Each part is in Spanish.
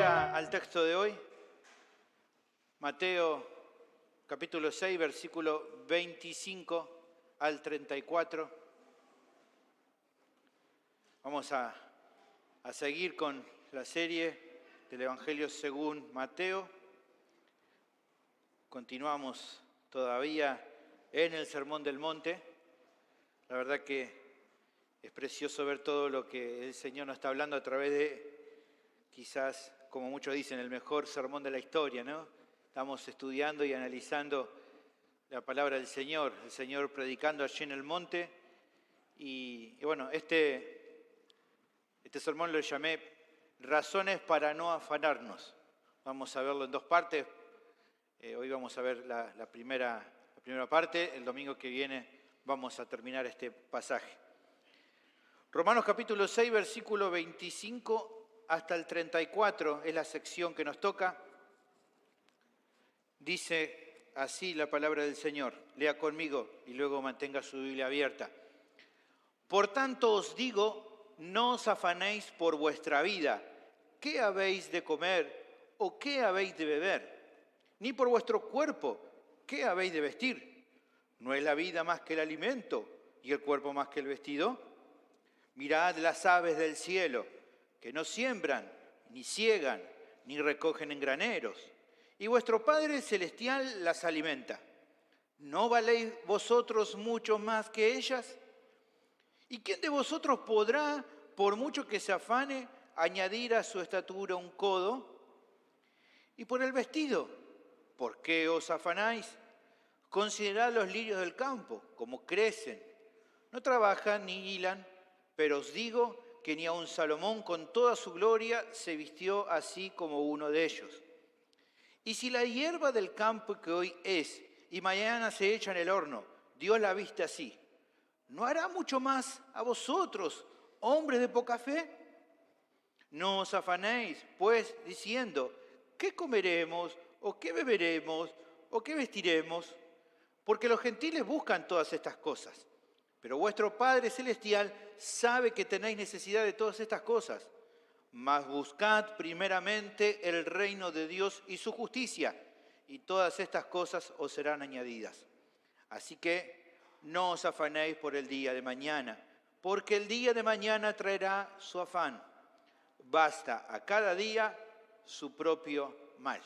ahora al texto de hoy, Mateo capítulo 6, versículo 25 al 34. Vamos a seguir con la serie del Evangelio según Mateo. Continuamos todavía en el Sermón del Monte. La verdad que es precioso ver todo lo que el Señor nos está hablando a través de, quizás, como muchos dicen, el mejor sermón de la historia, ¿no? Estamos estudiando y analizando la palabra del Señor, el Señor predicando allí en el monte. Y bueno, este sermón lo llamé Razones para no afanarnos. Vamos a verlo en dos partes. Hoy vamos a ver la primera parte. El domingo que viene vamos a terminar este pasaje. Romanos capítulo 6, versículo 25 hasta el 34 es la sección que nos toca. Dice así la palabra del Señor. Lea conmigo y luego mantenga su Biblia abierta. Por tanto os digo, no os afanéis por vuestra vida, qué habéis de comer o qué habéis de beber, ni por vuestro cuerpo, qué habéis de vestir. ¿No es la vida más que el alimento y el cuerpo más que el vestido? Mirad las aves del cielo, que no siembran, ni siegan, ni recogen en graneros, y vuestro Padre Celestial las alimenta. ¿No valéis vosotros mucho más que ellas? ¿Y quién de vosotros podrá, por mucho que se afane, añadir a su estatura un codo? Y por el vestido, ¿por qué os afanáis? Considerad los lirios del campo, como crecen. No trabajan ni hilan, pero os digo que ni aun Salomón con toda su gloria se vistió así como uno de ellos. Y si la hierba del campo que hoy es y mañana se echa en el horno, Dios la viste así, ¿no hará mucho más a vosotros, hombres de poca fe? No os afanéis, pues, diciendo, ¿qué comeremos, o qué beberemos, o qué vestiremos? Porque los gentiles buscan todas estas cosas. Pero vuestro Padre Celestial sabe que tenéis necesidad de todas estas cosas. Mas buscad primeramente el reino de Dios y su justicia, y todas estas cosas os serán añadidas. Así que no os afanéis por el día de mañana, porque el día de mañana traerá su afán. Basta a cada día su propio mal.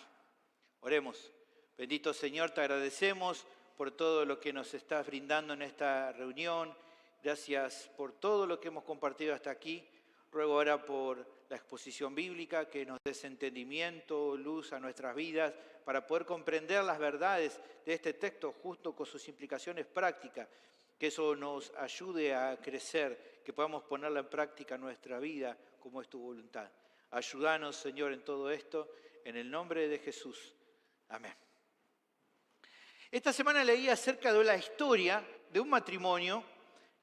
Oremos. Bendito Señor, te agradecemos por todo lo que nos estás brindando en esta reunión. Gracias por todo lo que hemos compartido hasta aquí. Ruego ahora por la exposición bíblica, que nos des entendimiento, luz a nuestras vidas, para poder comprender las verdades de este texto justo con sus implicaciones prácticas, que eso nos ayude a crecer, que podamos ponerla en práctica en nuestra vida como es tu voluntad. Ayúdanos, Señor, en todo esto, en el nombre de Jesús. Amén. Esta semana leí acerca de la historia de un matrimonio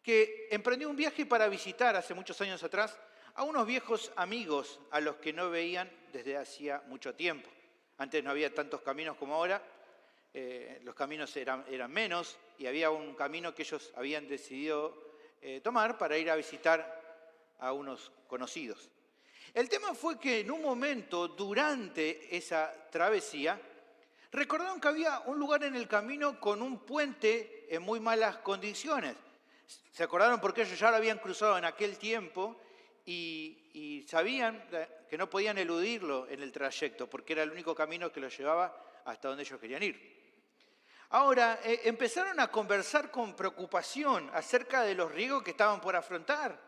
que emprendió un viaje para visitar hace muchos años atrás a unos viejos amigos a los que no veían desde hacía mucho tiempo. Antes no había tantos caminos como ahora, los caminos eran menos y había un camino que ellos habían decidido tomar para ir a visitar a unos conocidos. El tema fue que en un momento durante esa travesía recordaron que había un lugar en el camino con un puente en muy malas condiciones. Se acordaron porque ellos ya lo habían cruzado en aquel tiempo y sabían que no podían eludirlo en el trayecto porque era el único camino que los llevaba hasta donde ellos querían ir. Ahora, empezaron a conversar con preocupación acerca de los riesgos que estaban por afrontar.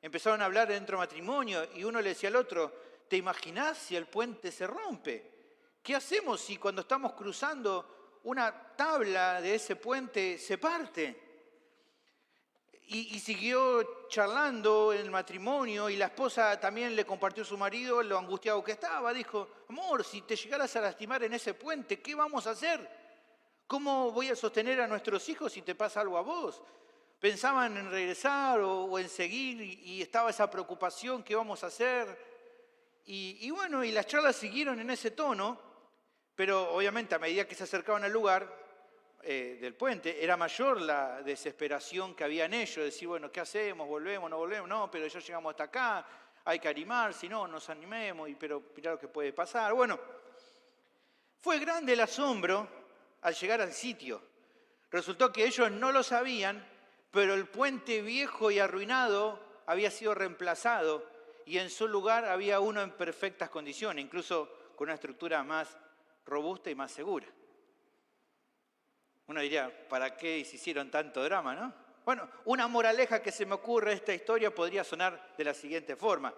Empezaron a hablar dentro del matrimonio y uno le decía al otro, ¿te imaginás si el puente se rompe? ¿Qué hacemos si cuando estamos cruzando una tabla de ese puente se parte? Y siguió charlando en el matrimonio y la esposa también le compartió a su marido lo angustiado que estaba. Dijo, amor, si te llegaras a lastimar en ese puente, ¿qué vamos a hacer? ¿Cómo voy a sostener a nuestros hijos si te pasa algo a vos? Pensaban en regresar o en seguir y estaba esa preocupación, ¿qué vamos a hacer? Y bueno, y las charlas siguieron en ese tono, pero obviamente a medida que se acercaban al lugar del puente, era mayor la desesperación que había en ellos, decir, bueno, ¿qué hacemos? ¿Volvemos? ¿No volvemos? No, pero ya llegamos hasta acá, Hay que animar, si no, nos animemos, pero mirá lo que puede pasar. Bueno, fue grande el asombro al llegar al sitio. Resultó que ellos no lo sabían, pero el puente viejo y arruinado había sido reemplazado y en su lugar había uno en perfectas condiciones, incluso con una estructura más robusta y más segura. Uno diría, ¿para qué se hicieron tanto drama, no? Bueno, una moraleja que se me ocurre de esta historia podría sonar de la siguiente forma.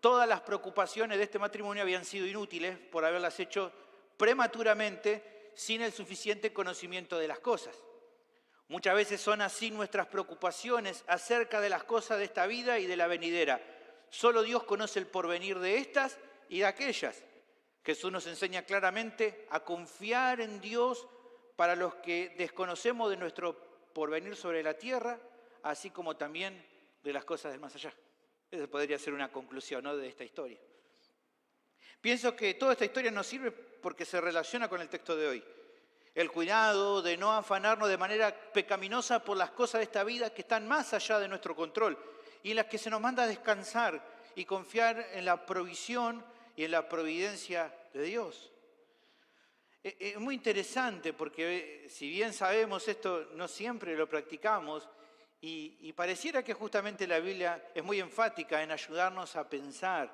Todas las preocupaciones de este matrimonio habían sido inútiles por haberlas hecho prematuramente sin el suficiente conocimiento de las cosas. Muchas veces son así nuestras preocupaciones acerca de las cosas de esta vida y de la venidera. Solo Dios conoce el porvenir de estas y de aquellas. Jesús nos enseña claramente a confiar en Dios para los que desconocemos de nuestro porvenir sobre la tierra, así como también de las cosas del más allá. Esa podría ser una conclusión, ¿no?, de esta historia. Pienso que toda esta historia nos sirve porque se relaciona con el texto de hoy. El cuidado de no afanarnos de manera pecaminosa por las cosas de esta vida que están más allá de nuestro control y en las que se nos manda a descansar y confiar en la provisión y en la providencia de Dios. Es muy interesante porque si bien sabemos esto, no siempre lo practicamos y pareciera que justamente la Biblia es muy enfática en ayudarnos a pensar,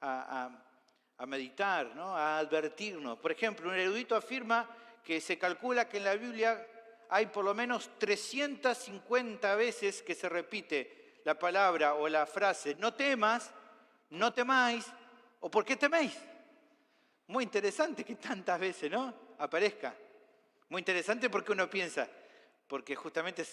a meditar, ¿no?, a advertirnos. Por ejemplo, un erudito afirma que se calcula que en la Biblia hay por lo menos 350 veces que se repite la palabra o la frase no temas, no temáis o ¿por qué teméis? Muy interesante que tantas veces, ¿no?, aparezca. Muy interesante porque uno piensa, porque justamente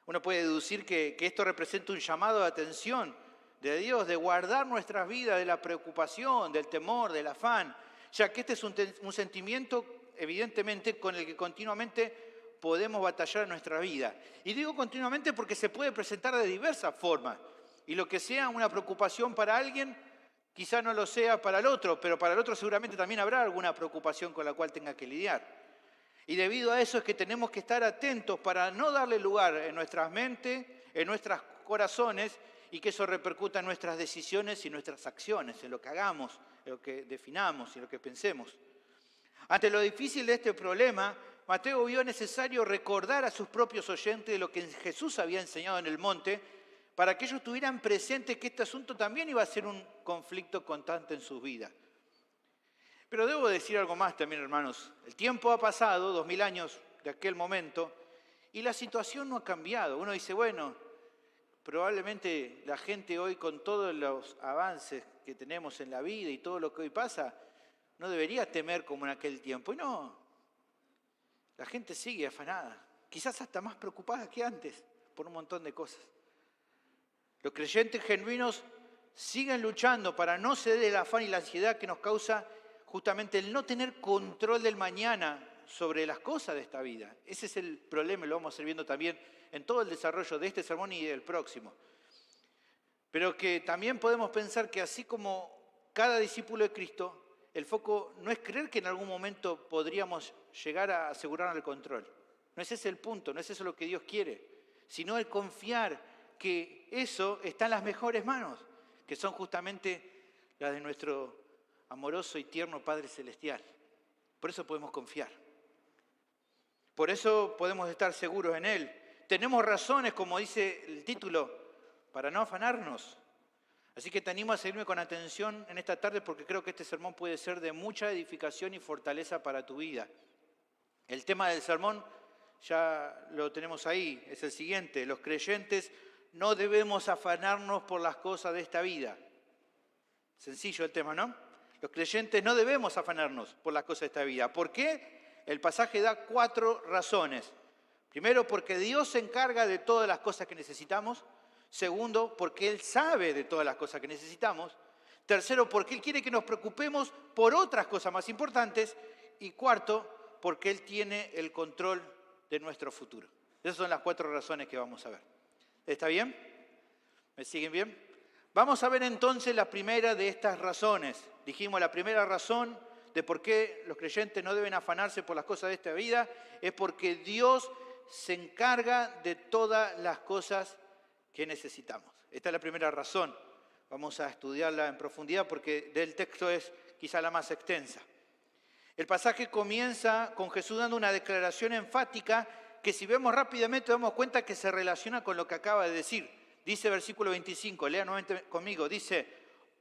uno puede deducir que esto representa un llamado de atención de Dios, de guardar nuestras vidas de la preocupación, del temor, del afán, ya que este es un sentimiento evidentemente con el que continuamente podemos batallar en nuestra vida. Y digo continuamente porque se puede presentar de diversas formas. Y lo que sea una preocupación para alguien, quizá no lo sea para el otro, pero para el otro seguramente también habrá alguna preocupación con la cual tenga que lidiar. Y debido a eso es que tenemos que estar atentos para no darle lugar en nuestras mentes, en nuestros corazones, y que eso repercuta en nuestras decisiones y nuestras acciones, en lo que hagamos, en lo que definamos y en lo que pensemos. Ante lo difícil de este problema, Mateo vio necesario recordar a sus propios oyentes de lo que Jesús había enseñado en el monte, para que ellos tuvieran presente que este asunto también iba a ser un conflicto constante en sus vidas. Pero debo decir algo más también, hermanos. El tiempo ha pasado, 2000 años de aquel momento, y la situación no ha cambiado. Uno dice, bueno, probablemente la gente hoy, con todos los avances que tenemos en la vida y todo lo que hoy pasa, no debería temer como en aquel tiempo. Y no, la gente sigue afanada, quizás hasta más preocupada que antes por un montón de cosas. Los creyentes genuinos siguen luchando para no ceder el afán y la ansiedad que nos causa justamente el no tener control del mañana sobre las cosas de esta vida. Ese es el problema y lo vamos a ir viendo también en todo el desarrollo de este sermón y del próximo. Pero que también podemos pensar que así como cada discípulo de Cristo, el foco no es creer que en algún momento podríamos llegar a asegurar el control. No es ese el punto, no es eso lo que Dios quiere, sino el confiar que eso está en las mejores manos, que son justamente las de nuestro amoroso y tierno Padre Celestial. Por eso podemos confiar. Por eso podemos estar seguros en Él. Tenemos razones, como dice el título, para no afanarnos. Así que te animo a seguirme con atención en esta tarde porque creo que este sermón puede ser de mucha edificación y fortaleza para tu vida. El tema del sermón ya lo tenemos ahí, es el siguiente. Los creyentes no debemos afanarnos por las cosas de esta vida. Sencillo el tema, ¿no? Los creyentes no debemos afanarnos por las cosas de esta vida. ¿Por qué? El pasaje da 4 razones. Primero, porque Dios se encarga de todas las cosas que necesitamos. Segundo, porque Él sabe de todas las cosas que necesitamos. Tercero, porque Él quiere que nos preocupemos por otras cosas más importantes. Y cuarto, porque Él tiene el control de nuestro futuro. Esas son las 4 razones que vamos a ver. ¿Está bien? ¿Me siguen bien? Vamos a ver entonces la primera de estas razones. Dijimos, la primera razón de por qué los creyentes no deben afanarse por las cosas de esta vida es porque Dios se encarga de todas las cosas que necesitamos. Esta es la primera razón. Vamos a estudiarla en profundidad porque del texto es quizá la más extensa. El pasaje comienza con Jesús dando una declaración enfática que si vemos rápidamente damos cuenta que se relaciona con lo que acaba de decir. Dice versículo 25, lea nuevamente conmigo, dice,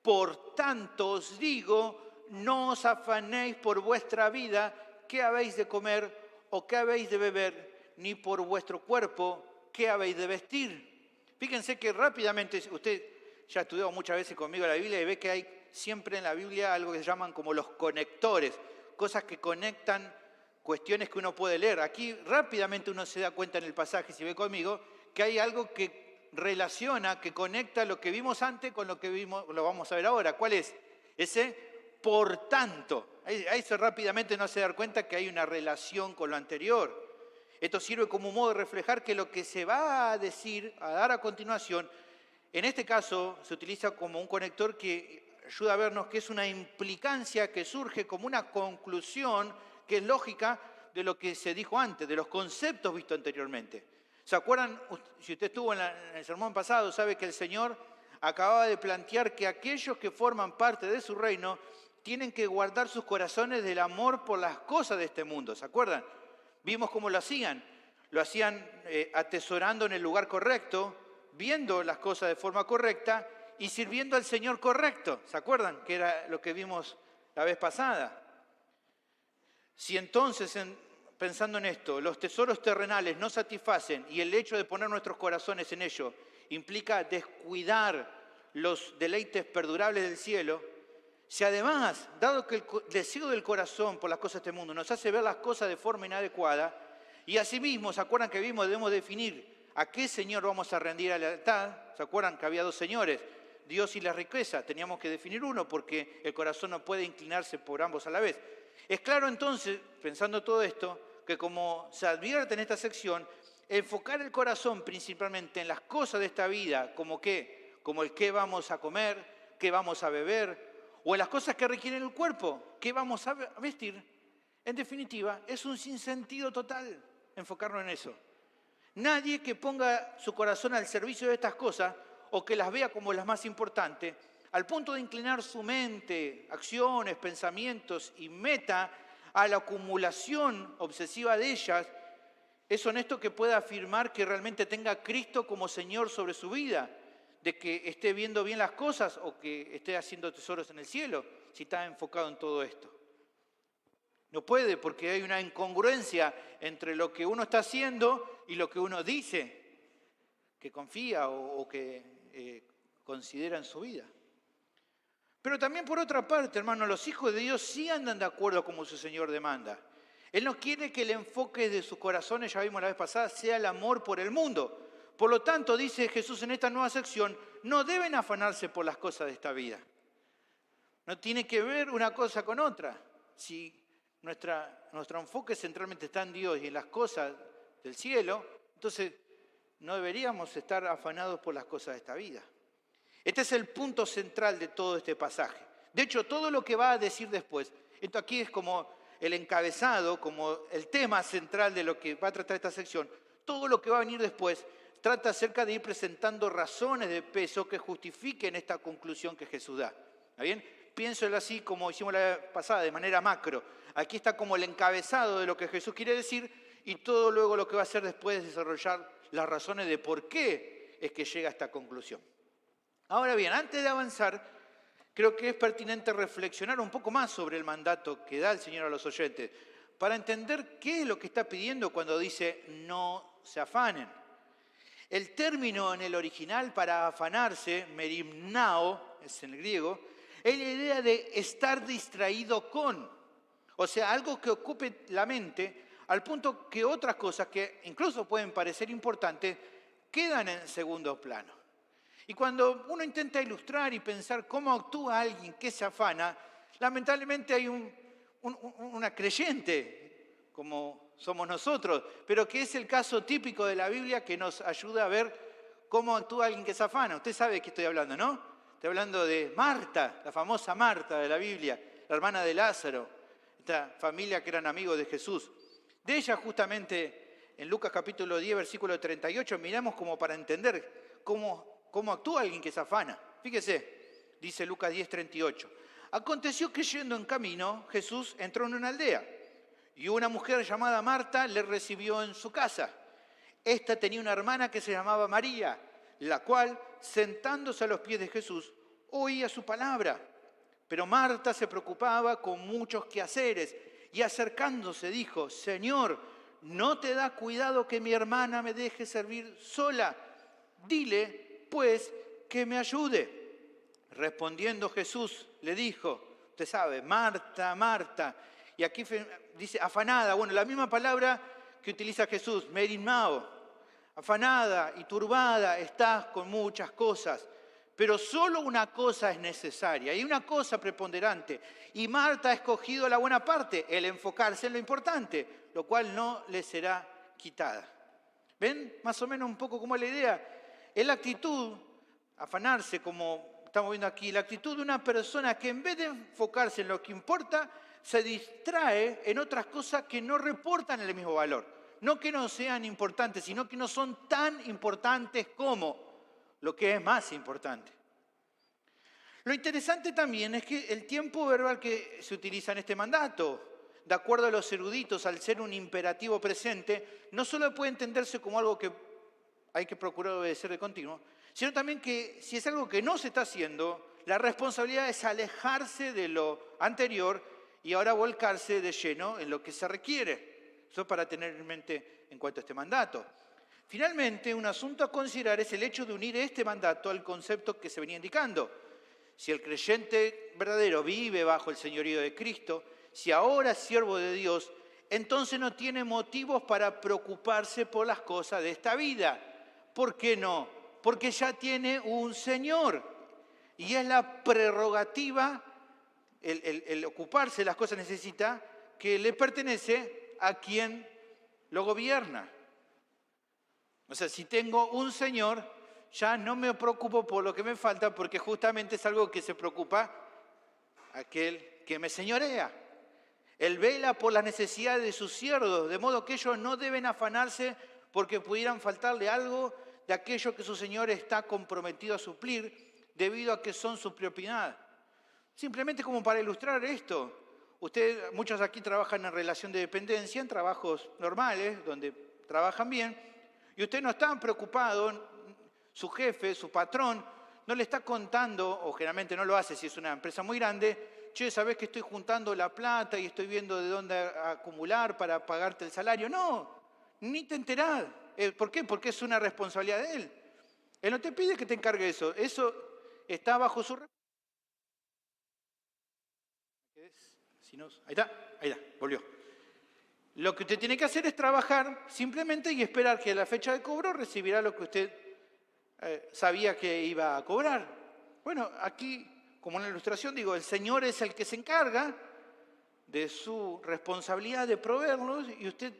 por tanto os digo, no os afanéis por vuestra vida, qué habéis de comer o qué habéis de beber, ni por vuestro cuerpo, qué habéis de vestir. Fíjense que rápidamente, usted ya ha estudiado muchas veces conmigo la Biblia y ve que hay siempre en la Biblia algo que se llaman como los conectores, cosas que conectan cuestiones que uno puede leer. Aquí rápidamente uno se da cuenta en el pasaje, si ve conmigo, que hay algo que relaciona, que conecta lo que vimos antes con lo que vimos, lo vamos a ver ahora. ¿Cuál es? Ese por tanto. Ahí se rápidamente uno se da cuenta que hay una relación con lo anterior. Esto sirve como un modo de reflejar que lo que se va a decir, a dar a continuación, en este caso se utiliza como un conector que ayuda a vernos que es una implicancia que surge como una conclusión que es lógica de lo que se dijo antes, de los conceptos vistos anteriormente. ¿Se acuerdan? Si usted estuvo en el sermón pasado, sabe que el Señor acababa de plantear que aquellos que forman parte de su reino tienen que guardar sus corazones del amor por las cosas de este mundo. ¿Se acuerdan? Vimos cómo lo hacían. Lo hacían atesorando en el lugar correcto, viendo las cosas de forma correcta y sirviendo al Señor correcto. ¿Se acuerdan? Que era lo que vimos la vez pasada. Si entonces, pensando en esto, los tesoros terrenales no satisfacen y el hecho de poner nuestros corazones en ello implica descuidar los deleites perdurables del cielo, si además, dado que el deseo del corazón por las cosas de este mundo nos hace ver las cosas de forma inadecuada, y asimismo, ¿se acuerdan que vimos? Debemos definir a qué Señor vamos a rendir a la lealtad. ¿Se acuerdan que había dos señores? Dios y la riqueza. Teníamos que definir uno porque el corazón no puede inclinarse por ambos a la vez. Es claro entonces, pensando todo esto, que como se advierte en esta sección, enfocar el corazón principalmente en las cosas de esta vida, como qué, como el qué vamos a comer, qué vamos a beber, o en las cosas que requieren el cuerpo, qué vamos a vestir, en definitiva, es un sinsentido total enfocarnos en eso. Nadie que ponga su corazón al servicio de estas cosas o que las vea como las más importantes, al punto de inclinar su mente, acciones, pensamientos y meta a la acumulación obsesiva de ellas, es honesto que pueda afirmar que realmente tenga a Cristo como Señor sobre su vida, de que esté viendo bien las cosas o que esté haciendo tesoros en el cielo, si está enfocado en todo esto. No puede, porque hay una incongruencia entre lo que uno está haciendo y lo que uno dice que confía o que considera en su vida. Pero también por otra parte, hermano, los hijos de Dios sí andan de acuerdo como su Señor demanda. Él no quiere que el enfoque de sus corazones, ya vimos la vez pasada, sea el amor por el mundo. Por lo tanto, dice Jesús en esta nueva sección, no deben afanarse por las cosas de esta vida. No tiene que ver una cosa con otra. Si nuestro enfoque centralmente está en Dios y en las cosas del cielo, entonces no deberíamos estar afanados por las cosas de esta vida. Este es el punto central de todo este pasaje. De hecho, todo lo que va a decir después, esto aquí es como el encabezado, como el tema central de lo que va a tratar esta sección, todo lo que va a venir después trata acerca de ir presentando razones de peso que justifiquen esta conclusión que Jesús da. ¿Está bien? Piénselo así como hicimos la vez pasada, de manera macro. Aquí está como el encabezado de lo que Jesús quiere decir y todo luego lo que va a hacer después es desarrollar las razones de por qué es que llega a esta conclusión. Ahora bien, antes de avanzar, creo que es pertinente reflexionar un poco más sobre el mandato que da el Señor a los oyentes para entender qué es lo que está pidiendo cuando dice no se afanen. El término en el original para afanarse, merimnao, es en el griego, es la idea de estar distraído con, o sea, algo que ocupe la mente al punto que otras cosas que incluso pueden parecer importantes quedan en segundo plano. Y cuando uno intenta ilustrar y pensar cómo actúa alguien que se afana, lamentablemente hay una creyente, como somos nosotros, pero que es el caso típico de la Biblia que nos ayuda a ver cómo actúa alguien que se afana. Usted sabe de qué estoy hablando, ¿no? Estoy hablando de Marta, la famosa Marta de la Biblia, la hermana de Lázaro, esta familia que eran amigos de Jesús. De ella justamente en Lucas capítulo 10, versículo 38, miramos como para entender cómo actúa alguien que se afana. Fíjese, dice Lucas 10:38. Aconteció que yendo en camino, Jesús entró en una aldea y una mujer llamada Marta le recibió en su casa. Esta tenía una hermana que se llamaba María, la cual, sentándose a los pies de Jesús, oía su palabra. Pero Marta se preocupaba con muchos quehaceres y acercándose dijo: Señor, ¿no te da cuidado que mi hermana me deje servir sola? Dile, pues, que me ayude. Respondiendo Jesús le dijo, usted sabe, Marta, Marta, y aquí dice afanada, bueno, la misma palabra que utiliza Jesús, merimao, afanada y turbada estás con muchas cosas, pero solo una cosa es necesaria, y una cosa preponderante, y Marta ha escogido la buena parte, el enfocarse en lo importante, lo cual no le será quitada. ¿Ven? Más o menos un poco como la idea, es la actitud, afanarse como estamos viendo aquí, la actitud de una persona que en vez de enfocarse en lo que importa, se distrae en otras cosas que no reportan el mismo valor. No que no sean importantes, sino que no son tan importantes como lo que es más importante. Lo interesante también es que el tiempo verbal que se utiliza en este mandato, de acuerdo a los eruditos, al ser un imperativo presente, no solo puede entenderse como algo que hay que procurar obedecer de continuo, sino también que si es algo que no se está haciendo, la responsabilidad es alejarse de lo anterior y ahora volcarse de lleno en lo que se requiere. Eso para tener en mente en cuanto a este mandato. Finalmente, un asunto a considerar es el hecho de unir este mandato al concepto que se venía indicando. Si el creyente verdadero vive bajo el señorío de Cristo, si ahora es siervo de Dios, entonces no tiene motivos para preocuparse por las cosas de esta vida. ¿Por qué no? Porque ya tiene un Señor. Y es la prerrogativa, el ocuparse de las cosas necesita, que le pertenece a quien lo gobierna. O sea, si tengo un Señor, ya no me preocupo por lo que me falta, porque justamente es algo que se preocupa aquel que me señorea. Él vela por las necesidades de sus siervos, de modo que ellos no deben afanarse porque pudieran faltarle algo de aquello que su Señor está comprometido a suplir debido a que son su propiedad. Simplemente como para ilustrar esto, muchos aquí trabajan en relación de dependencia, en trabajos normales, donde trabajan bien, y usted no está preocupado, su jefe, su patrón, no le está contando, o generalmente no lo hace si es una empresa muy grande, che, ¿sabés que estoy juntando la plata y estoy viendo de dónde acumular para pagarte el salario? No, ni te enterás. ¿Por qué? Porque es una responsabilidad de él. Él no te pide que te encargue eso. Eso está bajo su... Ahí está, volvió. Lo que usted tiene que hacer es trabajar simplemente y esperar que a la fecha de cobro recibirá lo que usted sabía que iba a cobrar. Bueno, aquí, como en la ilustración, digo, el Señor es el que se encarga de su responsabilidad de proveerlos y usted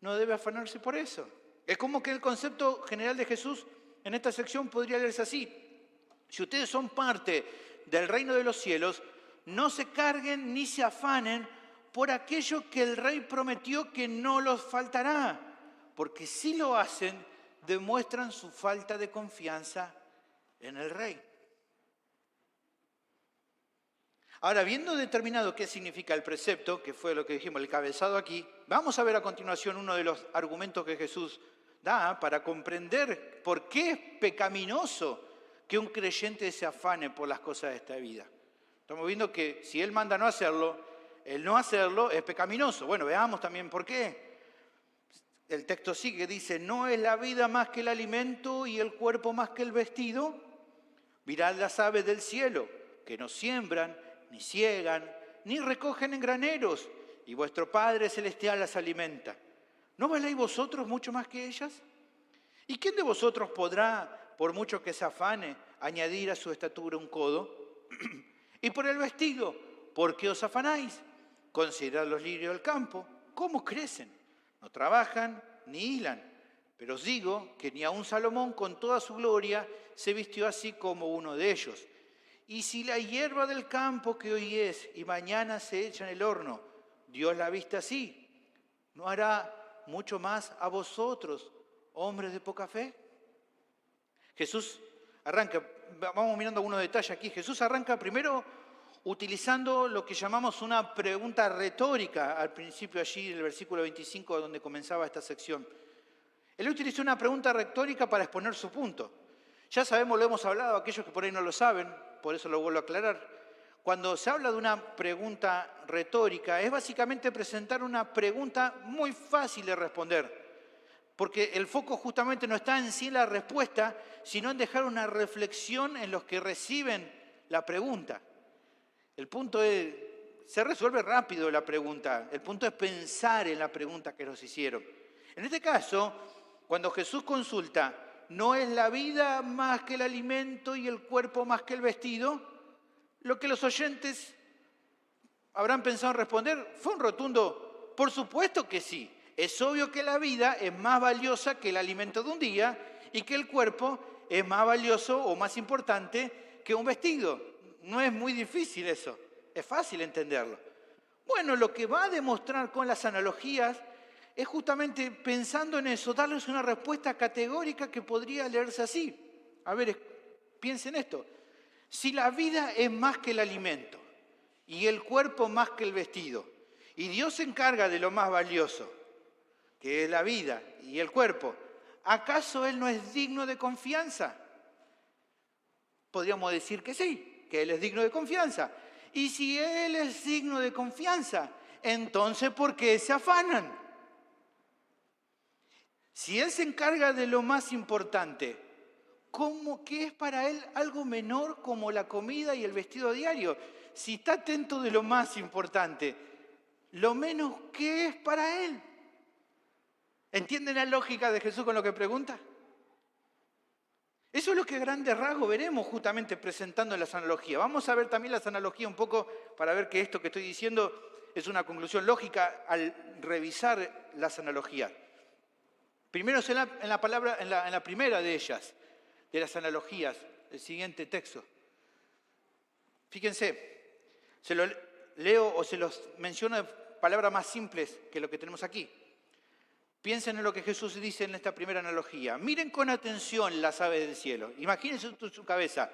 no debe afanarse por eso. Es como que el concepto general de Jesús en esta sección podría leerse así. Si ustedes son parte del reino de los cielos, no se carguen ni se afanen por aquello que el Rey prometió que no los faltará, porque si lo hacen, demuestran su falta de confianza en el Rey. Ahora, habiendo determinado qué significa el precepto, que fue lo que dijimos, el cabezado aquí, vamos a ver a continuación uno de los argumentos que Jesús da para comprender por qué es pecaminoso que un creyente se afane por las cosas de esta vida. Estamos viendo que si Él manda no hacerlo, el no hacerlo es pecaminoso. Bueno, veamos también por qué. El texto sigue, dice, ¿no es la vida más que el alimento y el cuerpo más que el vestido? Mirad las aves del cielo, que no siembran, ni ciegan, ni recogen en graneros, y vuestro Padre Celestial las alimenta. ¿No valéis vosotros mucho más que ellas? ¿Y quién de vosotros podrá, por mucho que se afane, añadir a su estatura un codo? Y por el vestido, ¿por qué os afanáis? Considerad los lirios del campo, ¿cómo crecen? No trabajan ni hilan. Pero os digo que ni aun Salomón con toda su gloria se vistió así como uno de ellos. Y si la hierba del campo que hoy es y mañana se echa en el horno, Dios la viste así, ¿no hará mucho más a vosotros, hombres de poca fe? Jesús Arranca, vamos mirando algunos detalles aquí. Jesús arranca primero utilizando lo que llamamos una pregunta retórica al principio allí del versículo 25 donde comenzaba esta sección. Él utilizó una pregunta retórica para exponer su punto. Ya sabemos, lo hemos hablado, aquellos que por ahí no lo saben, por eso lo vuelvo a aclarar. Cuando se habla de una pregunta retórica, es básicamente presentar una pregunta muy fácil de responder. Porque el foco justamente no está en sí la respuesta, sino en dejar una reflexión en los que reciben la pregunta. El punto es, se resuelve rápido la pregunta, el punto es pensar en la pregunta que nos hicieron. En este caso, cuando Jesús consulta, ¿no es la vida más que el alimento y el cuerpo más que el vestido? Lo que los oyentes habrán pensado en responder fue un rotundo, por supuesto que sí. Es obvio que la vida es más valiosa que el alimento de un día y que el cuerpo es más valioso o más importante que un vestido. No es muy difícil eso, es fácil entenderlo. Bueno, lo que va a demostrar con las analogías es justamente pensando en eso, darles una respuesta categórica que podría leerse así. A ver, piensen esto. Si la vida es más que el alimento y el cuerpo más que el vestido, y Dios se encarga de lo más valioso, que es la vida y el cuerpo, ¿acaso Él no es digno de confianza? Podríamos decir que sí, que Él es digno de confianza. Y si Él es digno de confianza, entonces ¿por qué se afanan? Si Él se encarga de lo más importante, ¿qué es para Él algo menor como la comida y el vestido diario? Si está atento de lo más importante, lo menos, ¿qué es para Él? ¿Entienden la lógica de Jesús con lo que pregunta? Eso es lo que a grandes rasgos veremos justamente presentando en las analogías. Vamos a ver también las analogías un poco para ver que esto que estoy diciendo es una conclusión lógica al revisar las analogías. Primero en la primera de ellas, de las analogías, el siguiente texto. Fíjense, se lo leo o se los menciono de palabras más simples que lo que tenemos aquí. Piensen en lo que Jesús dice en esta primera analogía. Miren con atención las aves del cielo. Imagínense en su cabeza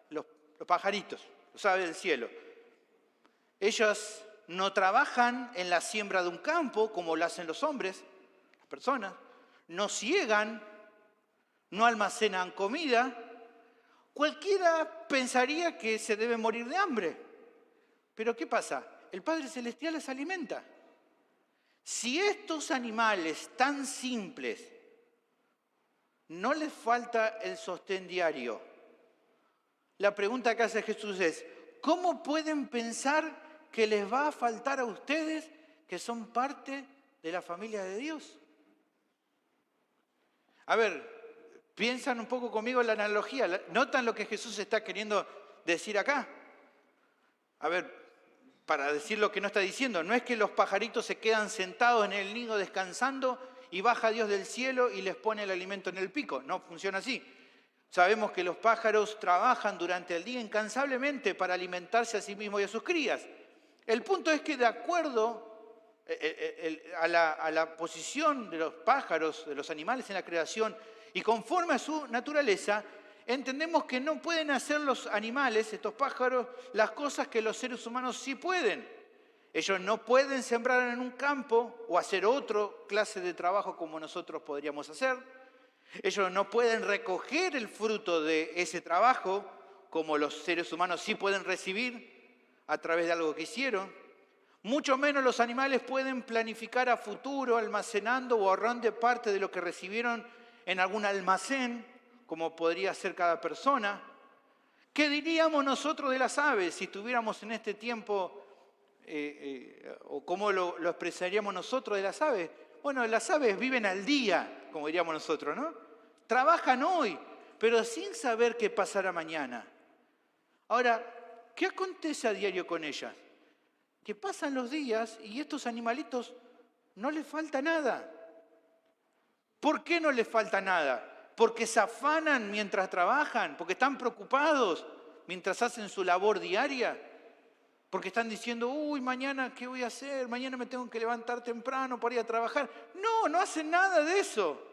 los pajaritos, las aves del cielo. Ellas no trabajan en la siembra de un campo como lo hacen los hombres, las personas. No ciegan, no almacenan comida. Cualquiera pensaría que se debe morir de hambre. Pero ¿qué pasa? El Padre Celestial les alimenta. Si estos animales tan simples no les falta el sostén diario, la pregunta que hace Jesús es, ¿cómo pueden pensar que les va a faltar a ustedes que son parte de la familia de Dios? A ver, piensan un poco conmigo en la analogía, ¿notan lo que Jesús está queriendo decir acá? A ver, para decir lo que no está diciendo, no es que los pajaritos se quedan sentados en el nido descansando y baja Dios del cielo y les pone el alimento en el pico. No funciona así. Sabemos que los pájaros trabajan durante el día incansablemente para alimentarse a sí mismos y a sus crías. El punto es que de acuerdo a la posición de los pájaros, de los animales en la creación y conforme a su naturaleza, entendemos que no pueden hacer los animales, estos pájaros, las cosas que los seres humanos sí pueden. Ellos no pueden sembrar en un campo o hacer otra clase de trabajo como nosotros podríamos hacer. Ellos no pueden recoger el fruto de ese trabajo como los seres humanos sí pueden recibir a través de algo que hicieron. Mucho menos los animales pueden planificar a futuro almacenando o ahorrando parte de lo que recibieron en algún almacén, como podría ser cada persona. ¿Qué diríamos nosotros de las aves si estuviéramos en este tiempo? ¿O cómo lo expresaríamos nosotros de las aves? Bueno, las aves viven al día, como diríamos nosotros, ¿no? Trabajan hoy, pero sin saber qué pasará mañana. Ahora, ¿qué acontece a diario con ellas? Que pasan los días y estos animalitos no les falta nada. ¿Por qué no les falta nada? Porque se afanan mientras trabajan, porque están preocupados mientras hacen su labor diaria, porque están diciendo, uy, mañana, ¿qué voy a hacer? Mañana me tengo que levantar temprano para ir a trabajar. No, no hacen nada de eso.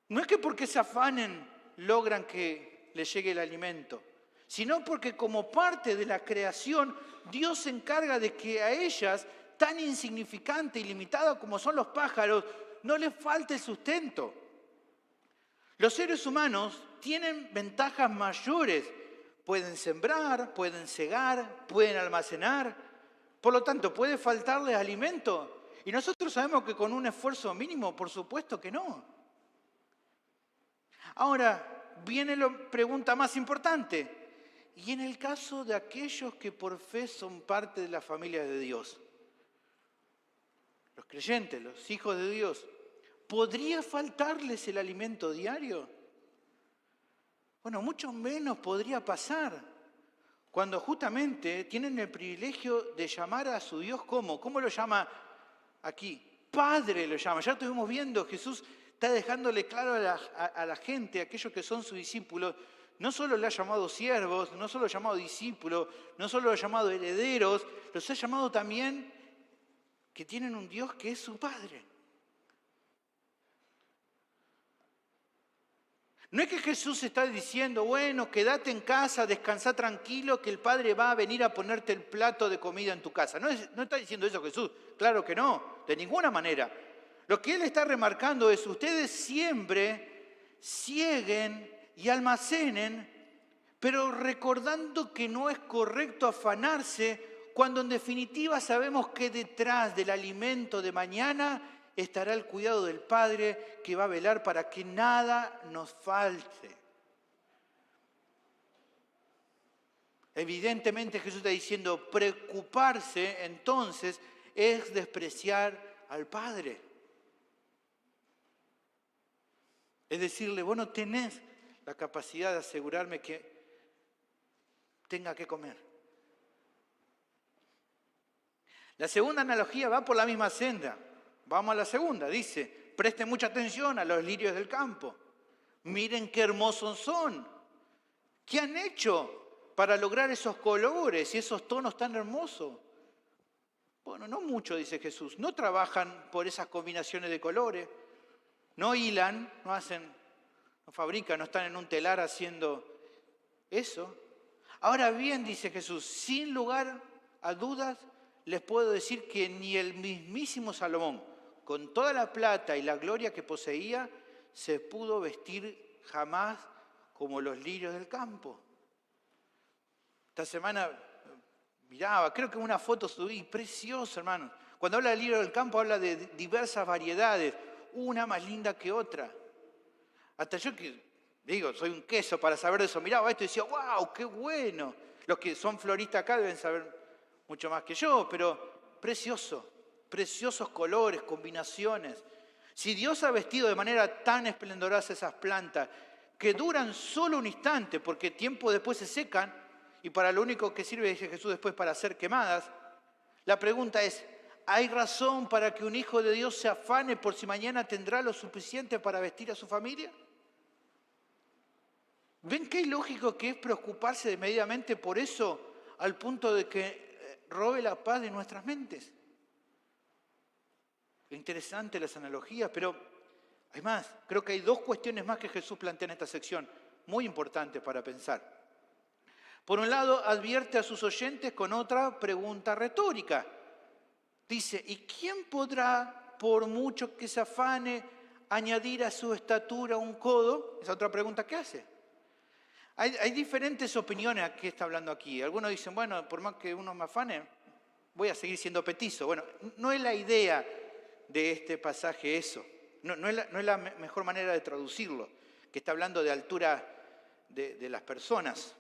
No es que porque se afanen logran que les llegue el alimento, sino porque como parte de la creación, Dios se encarga de que a ellas, tan insignificante y limitada como son los pájaros, no les falte el sustento. Los seres humanos tienen ventajas mayores. Pueden sembrar, pueden cegar, pueden almacenar. Por lo tanto, ¿puede faltarles alimento? Y nosotros sabemos que con un esfuerzo mínimo, por supuesto que no. Ahora, viene la pregunta más importante. ¿Y en el caso de aquellos que por fe son parte de la familia de Dios? Los creyentes, los hijos de Dios. ¿Podría faltarles el alimento diario? Bueno, mucho menos podría pasar cuando justamente tienen el privilegio de llamar a su Dios ¿cómo? ¿Cómo lo llama aquí? Padre lo llama. Ya estuvimos viendo, Jesús está dejándole claro a la gente, a aquellos que son sus discípulos, no solo le ha llamado siervos, no solo lo ha llamado discípulos, no solo lo ha llamado herederos, los ha llamado también que tienen un Dios que es su Padre. No es que Jesús está diciendo, bueno, quédate en casa, descansa tranquilo, que el Padre va a venir a ponerte el plato de comida en tu casa. No está diciendo eso Jesús, claro que no, de ninguna manera. Lo que Él está remarcando es, ustedes siempre cieguen y almacenen, pero recordando que no es correcto afanarse, cuando en definitiva sabemos que detrás del alimento de mañana estará el cuidado del Padre que va a velar para que nada nos falte. Evidentemente Jesús está diciendo, preocuparse entonces es despreciar al Padre. Es decirle, vos no tenés la capacidad de asegurarme que tenga que comer. La segunda analogía va por la misma senda. Vamos a la segunda, dice, presten mucha atención a los lirios del campo. Miren qué hermosos son. ¿Qué han hecho para lograr esos colores y esos tonos tan hermosos? Bueno, no mucho, dice Jesús. No trabajan por esas combinaciones de colores. No hilan, no fabrican, no están en un telar haciendo eso. Ahora bien, dice Jesús, sin lugar a dudas, les puedo decir que ni el mismísimo Salomón, con toda la plata y la gloria que poseía, se pudo vestir jamás como los lirios del campo. Esta semana miraba, creo que una foto subí, preciosa, hermano. Cuando habla de lirio del campo, habla de diversas variedades, una más linda que otra. Hasta yo que, digo, soy un queso para saber de eso, miraba esto y decía, wow, qué bueno. Los que son floristas acá deben saber mucho más que yo, pero precioso. Preciosos colores, combinaciones. Si Dios ha vestido de manera tan esplendorosa esas plantas que duran solo un instante porque tiempo después se secan y para lo único que sirve, dice Jesús, después para ser quemadas, la pregunta es, ¿hay razón para que un hijo de Dios se afane por si mañana tendrá lo suficiente para vestir a su familia? ¿Ven qué ilógico que es preocuparse desmedidamente por eso al punto de que robe la paz de nuestras mentes? Interesante las analogías, pero hay más. Creo que hay dos cuestiones más que Jesús plantea en esta sección, muy importantes para pensar. Por un lado, advierte a sus oyentes con otra pregunta retórica. Dice, ¿y quién podrá, por mucho que se afane, añadir a su estatura un codo? Esa otra pregunta que hace. Hay diferentes opiniones a qué está hablando aquí. Algunos dicen, bueno, por más que uno me afane, voy a seguir siendo petizo. Bueno, no es la idea de este pasaje eso. No es la mejor manera de traducirlo, que está hablando de altura de las personas.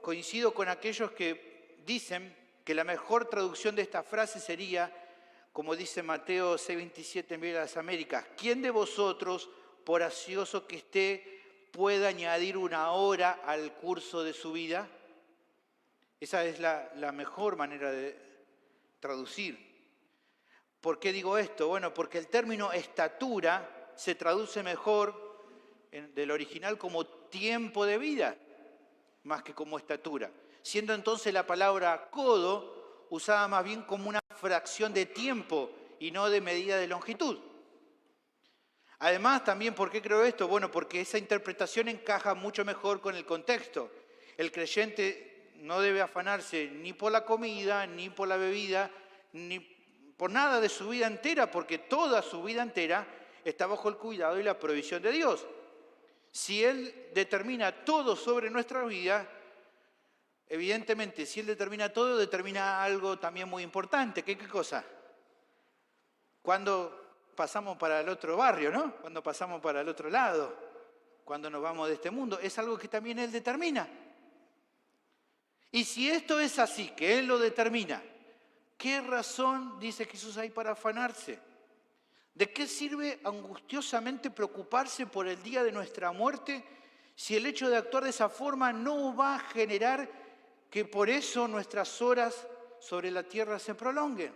Coincido con aquellos que dicen que la mejor traducción de esta frase sería, como dice Mateo 6:27 en Biblia de las Américas, ¿quién de vosotros, por ansioso que esté, puede añadir una hora al curso de su vida? Esa es la mejor manera de traducir. ¿Por qué digo esto? Bueno, porque el término estatura se traduce mejor del original como tiempo de vida, más que como estatura. Siendo entonces la palabra codo usada más bien como una fracción de tiempo y no de medida de longitud. Además, también, ¿por qué creo esto? Bueno, porque esa interpretación encaja mucho mejor con el contexto. El creyente no debe afanarse ni por la comida, ni por la bebida, ni por nada de su vida entera, porque toda su vida entera está bajo el cuidado y la provisión de Dios. Si Él determina todo sobre nuestra vida, evidentemente, si Él determina todo, determina algo también muy importante. ¿Qué cosa? Cuando pasamos para el otro barrio, ¿no? Cuando pasamos para el otro lado, cuando nos vamos de este mundo, es algo que también Él determina. Y si esto es así, que Él lo determina, ¿qué razón dice Jesús hay para afanarse? ¿De qué sirve angustiosamente preocuparse por el día de nuestra muerte si el hecho de actuar de esa forma no va a generar que por eso nuestras horas sobre la tierra se prolonguen?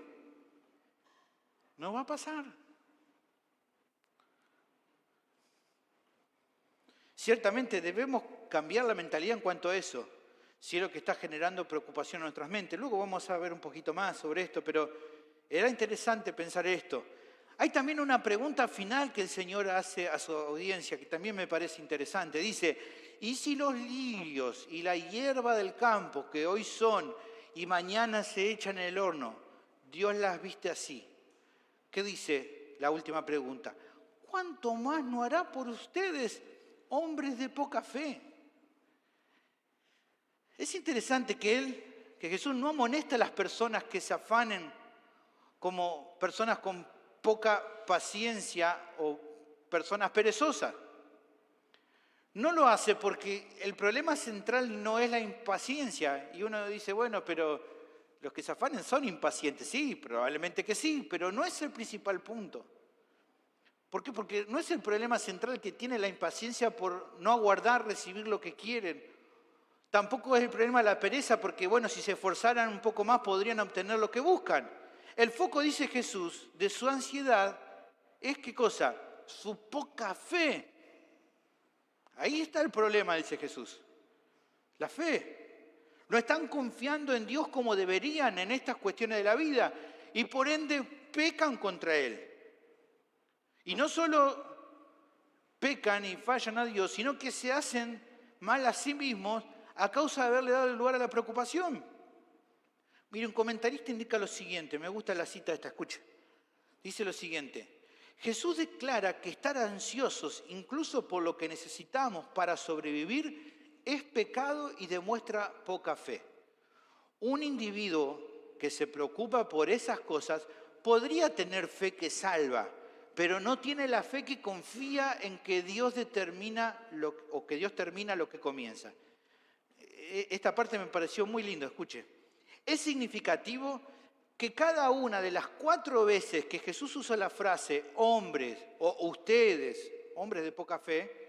No va a pasar. Ciertamente debemos cambiar la mentalidad en cuanto a eso, si es lo que está generando preocupación en nuestras mentes. Luego vamos a ver un poquito más sobre esto, pero era interesante pensar esto. Hay también una pregunta final que el Señor hace a su audiencia, que también me parece interesante. Dice, ¿y si los lirios y la hierba del campo, que hoy son y mañana se echan en el horno, Dios las viste así? ¿Qué dice la última pregunta? ¿Cuánto más no hará por ustedes, hombres de poca fe? Es interesante que Jesús no amonesta a las personas que se afanen como personas con poca paciencia o personas perezosas. No lo hace porque el problema central no es la impaciencia. Y uno dice, bueno, pero los que se afanen son impacientes. Sí, probablemente que sí, pero no es el principal punto. ¿Por qué? Porque no es el problema central que tiene la impaciencia por no aguardar recibir lo que quieren. Tampoco es el problema de la pereza, porque bueno, si se esforzaran un poco más podrían obtener lo que buscan. El foco, dice Jesús, de su ansiedad es ¿qué cosa? Su poca fe. Ahí está el problema, dice Jesús. La fe. No están confiando en Dios como deberían en estas cuestiones de la vida y por ende pecan contra Él. Y no solo pecan y fallan a Dios, sino que se hacen mal a sí mismos a causa de haberle dado lugar a la preocupación. Mire, un comentarista indica lo siguiente, me gusta la cita esta, escucha. Dice lo siguiente, Jesús declara que estar ansiosos, incluso por lo que necesitamos para sobrevivir, es pecado y demuestra poca fe. Un individuo que se preocupa por esas cosas podría tener fe que salva, pero no tiene la fe que confía en que Dios termina lo que comienza. Esta parte me pareció muy lindo, escuche. Es significativo que cada una de las 4 veces que Jesús usa la frase hombres o ustedes, hombres de poca fe,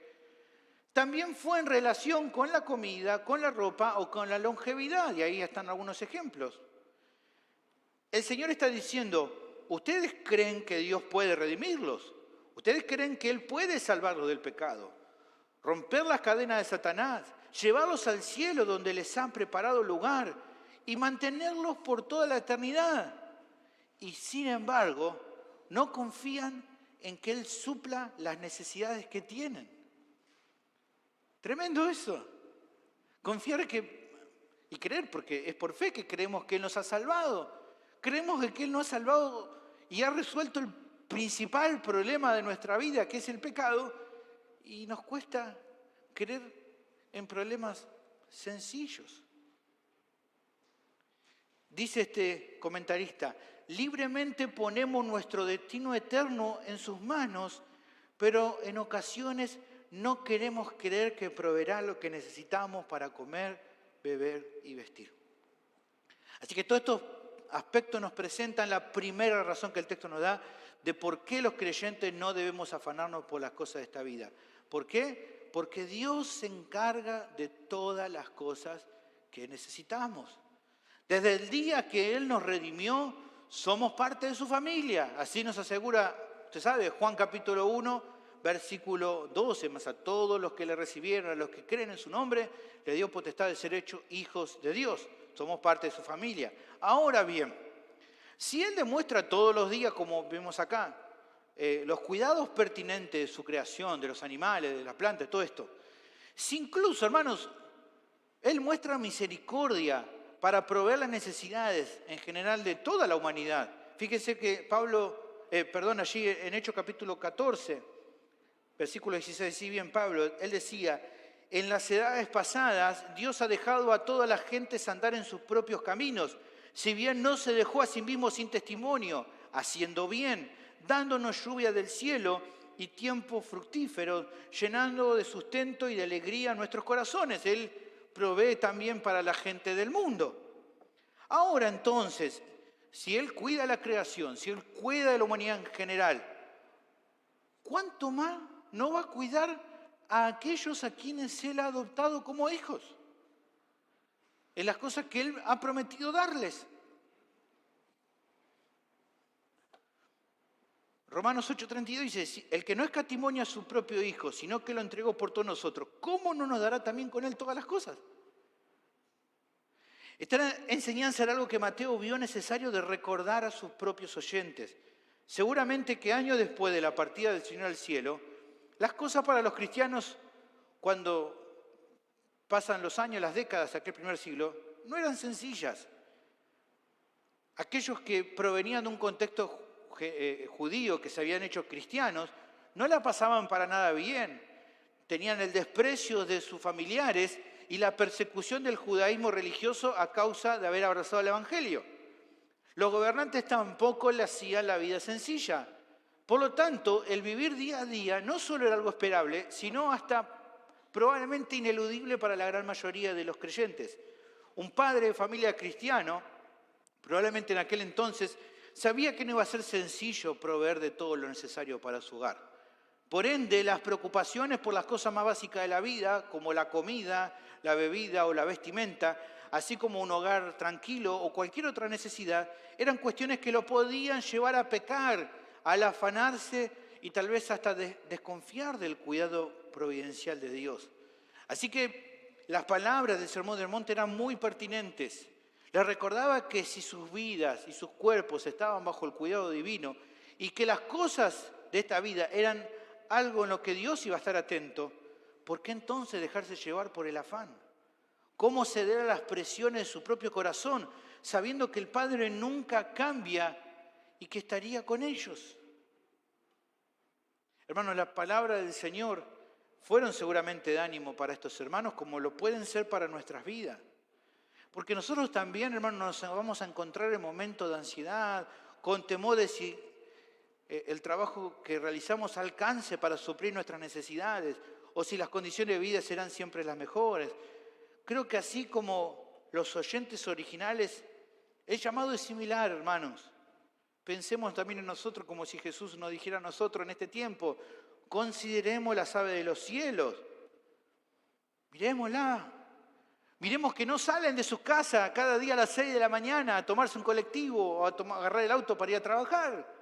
también fue en relación con la comida, con la ropa o con la longevidad. Y ahí están algunos ejemplos. El Señor está diciendo, ¿ustedes creen que Dios puede redimirlos? ¿Ustedes creen que Él puede salvarlos del pecado? Romper las cadenas de Satanás, llevarlos al cielo donde les han preparado lugar y mantenerlos por toda la eternidad. Y sin embargo, no confían en que Él supla las necesidades que tienen. Tremendo eso. Confiar y creer, porque es por fe que creemos que Él nos ha salvado. Creemos que Él nos ha salvado y ha resuelto el principal problema de nuestra vida, que es el pecado, y nos cuesta creer en problemas sencillos. Dice este comentarista, libremente ponemos nuestro destino eterno en sus manos, pero en ocasiones no queremos creer que proveerá lo que necesitamos para comer, beber y vestir. Así que todos estos aspectos nos presentan la primera razón que el texto nos da de por qué los creyentes no debemos afanarnos por las cosas de esta vida. ¿Por qué? Porque Dios se encarga de todas las cosas que necesitamos. Desde el día que Él nos redimió, somos parte de su familia. Así nos asegura, usted sabe, Juan capítulo 1, versículo 12, más a todos los que le recibieron, a los que creen en su nombre, le dio potestad de ser hechos hijos de Dios. Somos parte de su familia. Ahora bien, si Él demuestra todos los días, como vemos acá, los cuidados pertinentes de su creación, de los animales, de las plantas, todo esto. Si incluso, hermanos, Él muestra misericordia para proveer las necesidades en general de toda la humanidad. Fíjense que allí en Hechos capítulo 14, versículo 16, si bien Pablo, él decía: en las edades pasadas Dios ha dejado a todas las gentes andar en sus propios caminos, si bien no se dejó a sí mismo sin testimonio, haciendo bien, dándonos lluvia del cielo y tiempo fructífero, llenando de sustento y de alegría nuestros corazones. Él provee también para la gente del mundo. Ahora entonces, si Él cuida la creación, si Él cuida de la humanidad en general, ¿cuánto más no va a cuidar a aquellos a quienes Él ha adoptado como hijos? En las cosas que Él ha prometido darles. Romanos 8:32 dice: el que no escatimó a su propio Hijo, sino que lo entregó por todos nosotros, ¿cómo no nos dará también con Él todas las cosas? Esta enseñanza era algo que Mateo vio necesario de recordar a sus propios oyentes. Seguramente que años después de la partida del Señor al cielo, las cosas para los cristianos, cuando pasan los años, las décadas, aquel primer siglo, no eran sencillas. Aquellos que provenían de un contexto judío, que se habían hecho cristianos, no la pasaban para nada bien. Tenían el desprecio de sus familiares y la persecución del judaísmo religioso a causa de haber abrazado el Evangelio. Los gobernantes tampoco le hacían la vida sencilla. Por lo tanto, el vivir día a día no solo era algo esperable, sino hasta probablemente ineludible para la gran mayoría de los creyentes. Un padre de familia cristiano, probablemente en aquel entonces, sabía que no iba a ser sencillo proveer de todo lo necesario para su hogar. Por ende, las preocupaciones por las cosas más básicas de la vida, como la comida, la bebida o la vestimenta, así como un hogar tranquilo o cualquier otra necesidad, eran cuestiones que lo podían llevar a pecar, al afanarse y tal vez hasta desconfiar del cuidado providencial de Dios. Así que las palabras del Sermón del Monte eran muy pertinentes. Les recordaba que si sus vidas y sus cuerpos estaban bajo el cuidado divino y que las cosas de esta vida eran algo en lo que Dios iba a estar atento, ¿por qué entonces dejarse llevar por el afán? ¿Cómo ceder a las presiones de su propio corazón, sabiendo que el Padre nunca cambia y que estaría con ellos? Hermanos, las palabras del Señor fueron seguramente de ánimo para estos hermanos, como lo pueden ser para nuestras vidas. Porque nosotros también, hermanos, nos vamos a encontrar en momentos de ansiedad, con temor de si el trabajo que realizamos alcance para suplir nuestras necesidades, o si las condiciones de vida serán siempre las mejores. Creo que así como los oyentes originales, el llamado es similar, hermanos. Pensemos también en nosotros como si Jesús nos dijera a nosotros en este tiempo: consideremos las aves de los cielos, miremosla. Miremos que no salen de sus casas cada día a las 6 de la mañana a tomarse un colectivo o a agarrar el auto para ir a trabajar.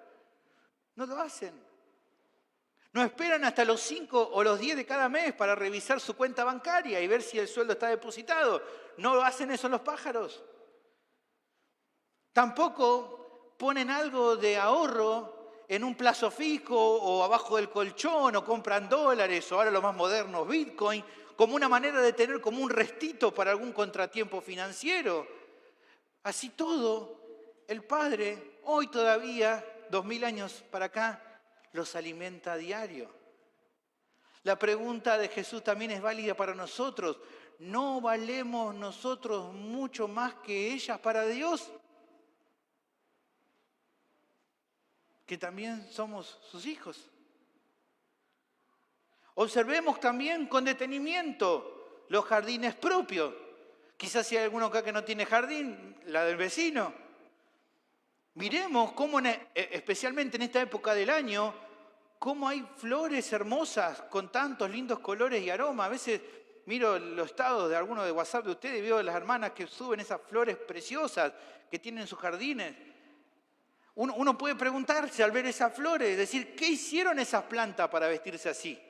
No lo hacen. No esperan hasta los 5 o los 10 de cada mes para revisar su cuenta bancaria y ver si el sueldo está depositado. No lo hacen eso los pájaros. Tampoco ponen algo de ahorro en un plazo fijo o abajo del colchón, o compran dólares o ahora lo más moderno, Bitcoin, como una manera de tener como un restito para algún contratiempo financiero. Así todo, el Padre hoy todavía, 2000 años para acá, los alimenta a diario. La pregunta de Jesús también es válida para nosotros. ¿No valemos nosotros mucho más que ellas para Dios? Que también somos sus hijos. Observemos también con detenimiento los jardines propios. Quizás si hay alguno acá que no tiene jardín, la del vecino. Miremos cómo, especialmente en esta época del año, cómo hay flores hermosas con tantos lindos colores y aromas. A veces miro los estados de algunos de WhatsApp de ustedes y veo a las hermanas que suben esas flores preciosas que tienen en sus jardines. Uno puede preguntarse al ver esas flores, decir, ¿qué hicieron esas plantas para vestirse así?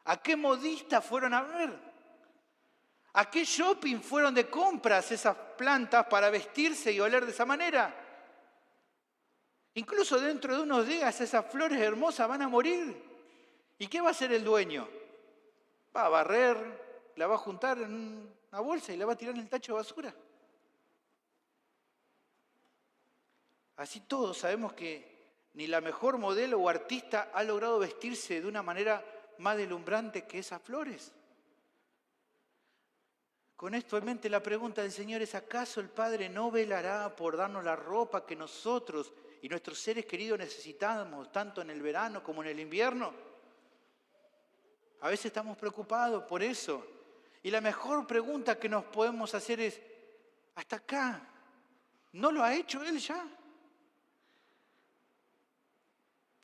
¿A qué modistas fueron a ver? ¿A qué shopping fueron de compras esas plantas para vestirse y oler de esa manera? Incluso dentro de unos días esas flores hermosas van a morir. ¿Y qué va a hacer el dueño? Va a barrer, la va a juntar en una bolsa y la va a tirar en el tacho de basura. Así todos sabemos que ni la mejor modelo o artista ha logrado vestirse de una manera más deslumbrante que esas flores. Con esto en mente la pregunta del Señor es: ¿acaso el Padre no velará por darnos la ropa que nosotros y nuestros seres queridos necesitamos, tanto en el verano como en el invierno? A veces estamos preocupados por eso. Y la mejor pregunta que nos podemos hacer es: ¿hasta acá no lo ha hecho Él ya?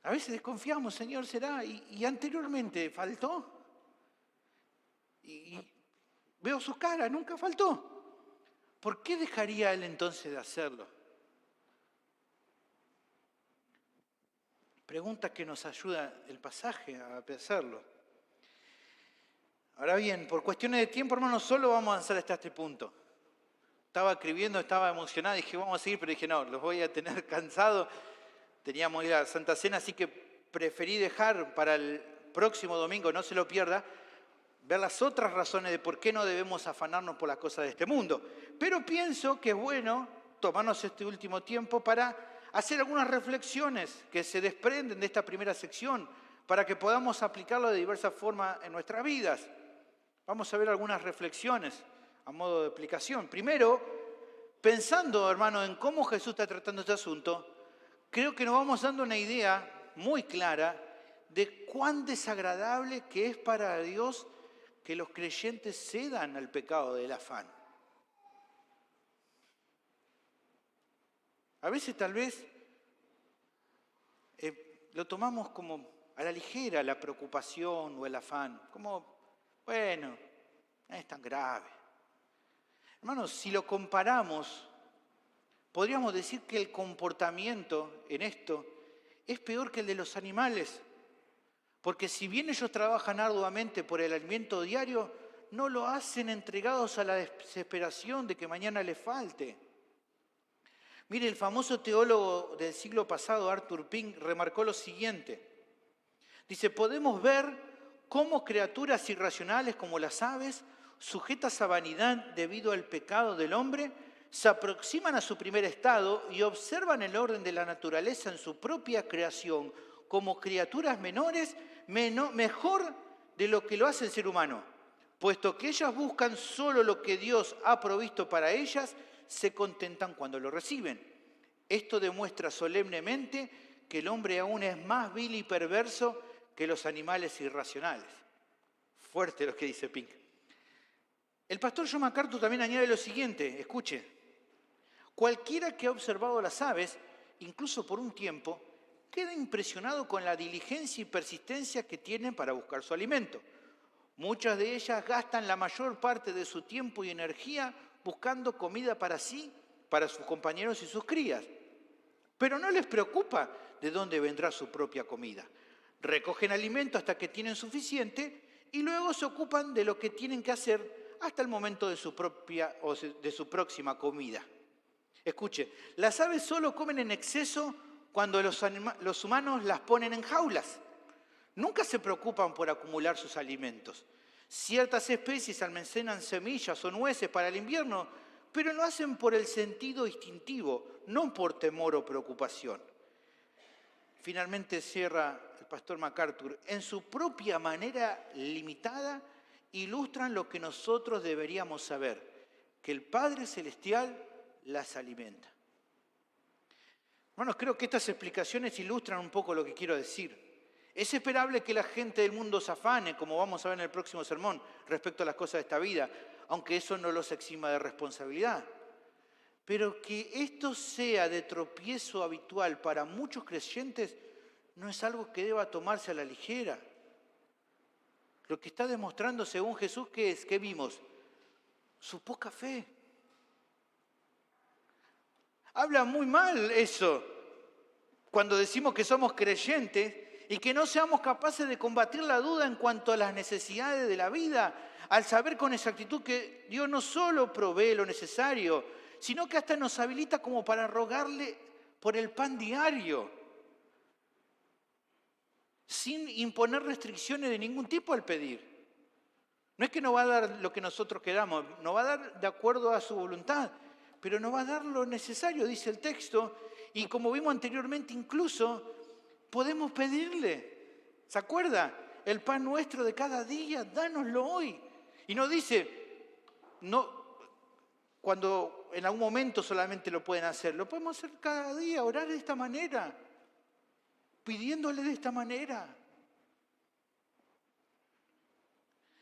A veces desconfiamos, Señor, ¿será? Y anteriormente faltó. Y veo su cara, nunca faltó. ¿Por qué dejaría Él entonces de hacerlo? Pregunta que nos ayuda el pasaje a pensarlo. Ahora bien, por cuestiones de tiempo, hermanos, solo vamos a avanzar hasta este punto. Estaba escribiendo, estaba emocionado, dije, vamos a seguir, pero dije, no, los voy a tener cansados. Teníamos que ir a Santa Cena, así que preferí dejar para el próximo domingo, no se lo pierda, ver las otras razones de por qué no debemos afanarnos por las cosas de este mundo. Pero pienso que es bueno tomarnos este último tiempo para hacer algunas reflexiones que se desprenden de esta primera sección, para que podamos aplicarlo de diversas formas en nuestras vidas. Vamos a ver algunas reflexiones a modo de aplicación. Primero, pensando, hermano, en cómo Jesús está tratando este asunto, creo que nos vamos dando una idea muy clara de cuán desagradable que es para Dios que los creyentes cedan al pecado del afán. A veces tal vez lo tomamos como a la ligera la preocupación o el afán, como, bueno, no es tan grave. Hermanos, si lo comparamos, podríamos decir que el comportamiento en esto es peor que el de los animales, porque si bien ellos trabajan arduamente por el alimento diario, no lo hacen entregados a la desesperación de que mañana les falte. Mire, el famoso teólogo del siglo pasado, Arthur Pink, remarcó lo siguiente. Dice, podemos ver cómo criaturas irracionales como las aves, sujetas a vanidad debido al pecado del hombre, se aproximan a su primer estado y observan el orden de la naturaleza en su propia creación como criaturas menores, mejor de lo que lo hace el ser humano, puesto que ellas buscan solo lo que Dios ha provisto para ellas, se contentan cuando lo reciben. Esto demuestra solemnemente que el hombre aún es más vil y perverso que los animales irracionales. Fuerte lo que dice Pink. El pastor John MacArthur también añade lo siguiente, escuche. Cualquiera que ha observado las aves, incluso por un tiempo, queda impresionado con la diligencia y persistencia que tienen para buscar su alimento. Muchas de ellas gastan la mayor parte de su tiempo y energía buscando comida para sí, para sus compañeros y sus crías. Pero no les preocupa de dónde vendrá su propia comida. Recogen alimento hasta que tienen suficiente y luego se ocupan de lo que tienen que hacer hasta el momento de su próxima comida. Escuche, las aves solo comen en exceso cuando los humanos las ponen en jaulas. Nunca se preocupan por acumular sus alimentos. Ciertas especies almacenan semillas o nueces para el invierno, pero lo hacen por el sentido instintivo, no por temor o preocupación. Finalmente cierra el pastor MacArthur, en su propia manera limitada, ilustran lo que nosotros deberíamos saber, que el Padre Celestial las alimenta. Hermanos, creo que estas explicaciones ilustran un poco lo que quiero decir. Es esperable que la gente del mundo se afane, como vamos a ver en el próximo sermón, respecto a las cosas de esta vida, aunque eso no los exima de responsabilidad. Pero que esto sea de tropiezo habitual para muchos creyentes no es algo que deba tomarse a la ligera. Lo que está demostrando según Jesús, ¿qué es? ¿Qué vimos? Su poca fe. Habla muy mal eso cuando decimos que somos creyentes y que no seamos capaces de combatir la duda en cuanto a las necesidades de la vida, al saber con exactitud que Dios no solo provee lo necesario, sino que hasta nos habilita como para rogarle por el pan diario, sin imponer restricciones de ningún tipo al pedir. No es que nos va a dar lo que nosotros queramos, nos va a dar de acuerdo a su voluntad, pero nos va a dar lo necesario, dice el texto, y como vimos anteriormente, incluso podemos pedirle. ¿Se acuerda? El pan nuestro de cada día, dánoslo hoy. Y no dice, no, cuando en algún momento solamente lo pueden hacer, lo podemos hacer cada día, orar de esta manera, pidiéndole de esta manera.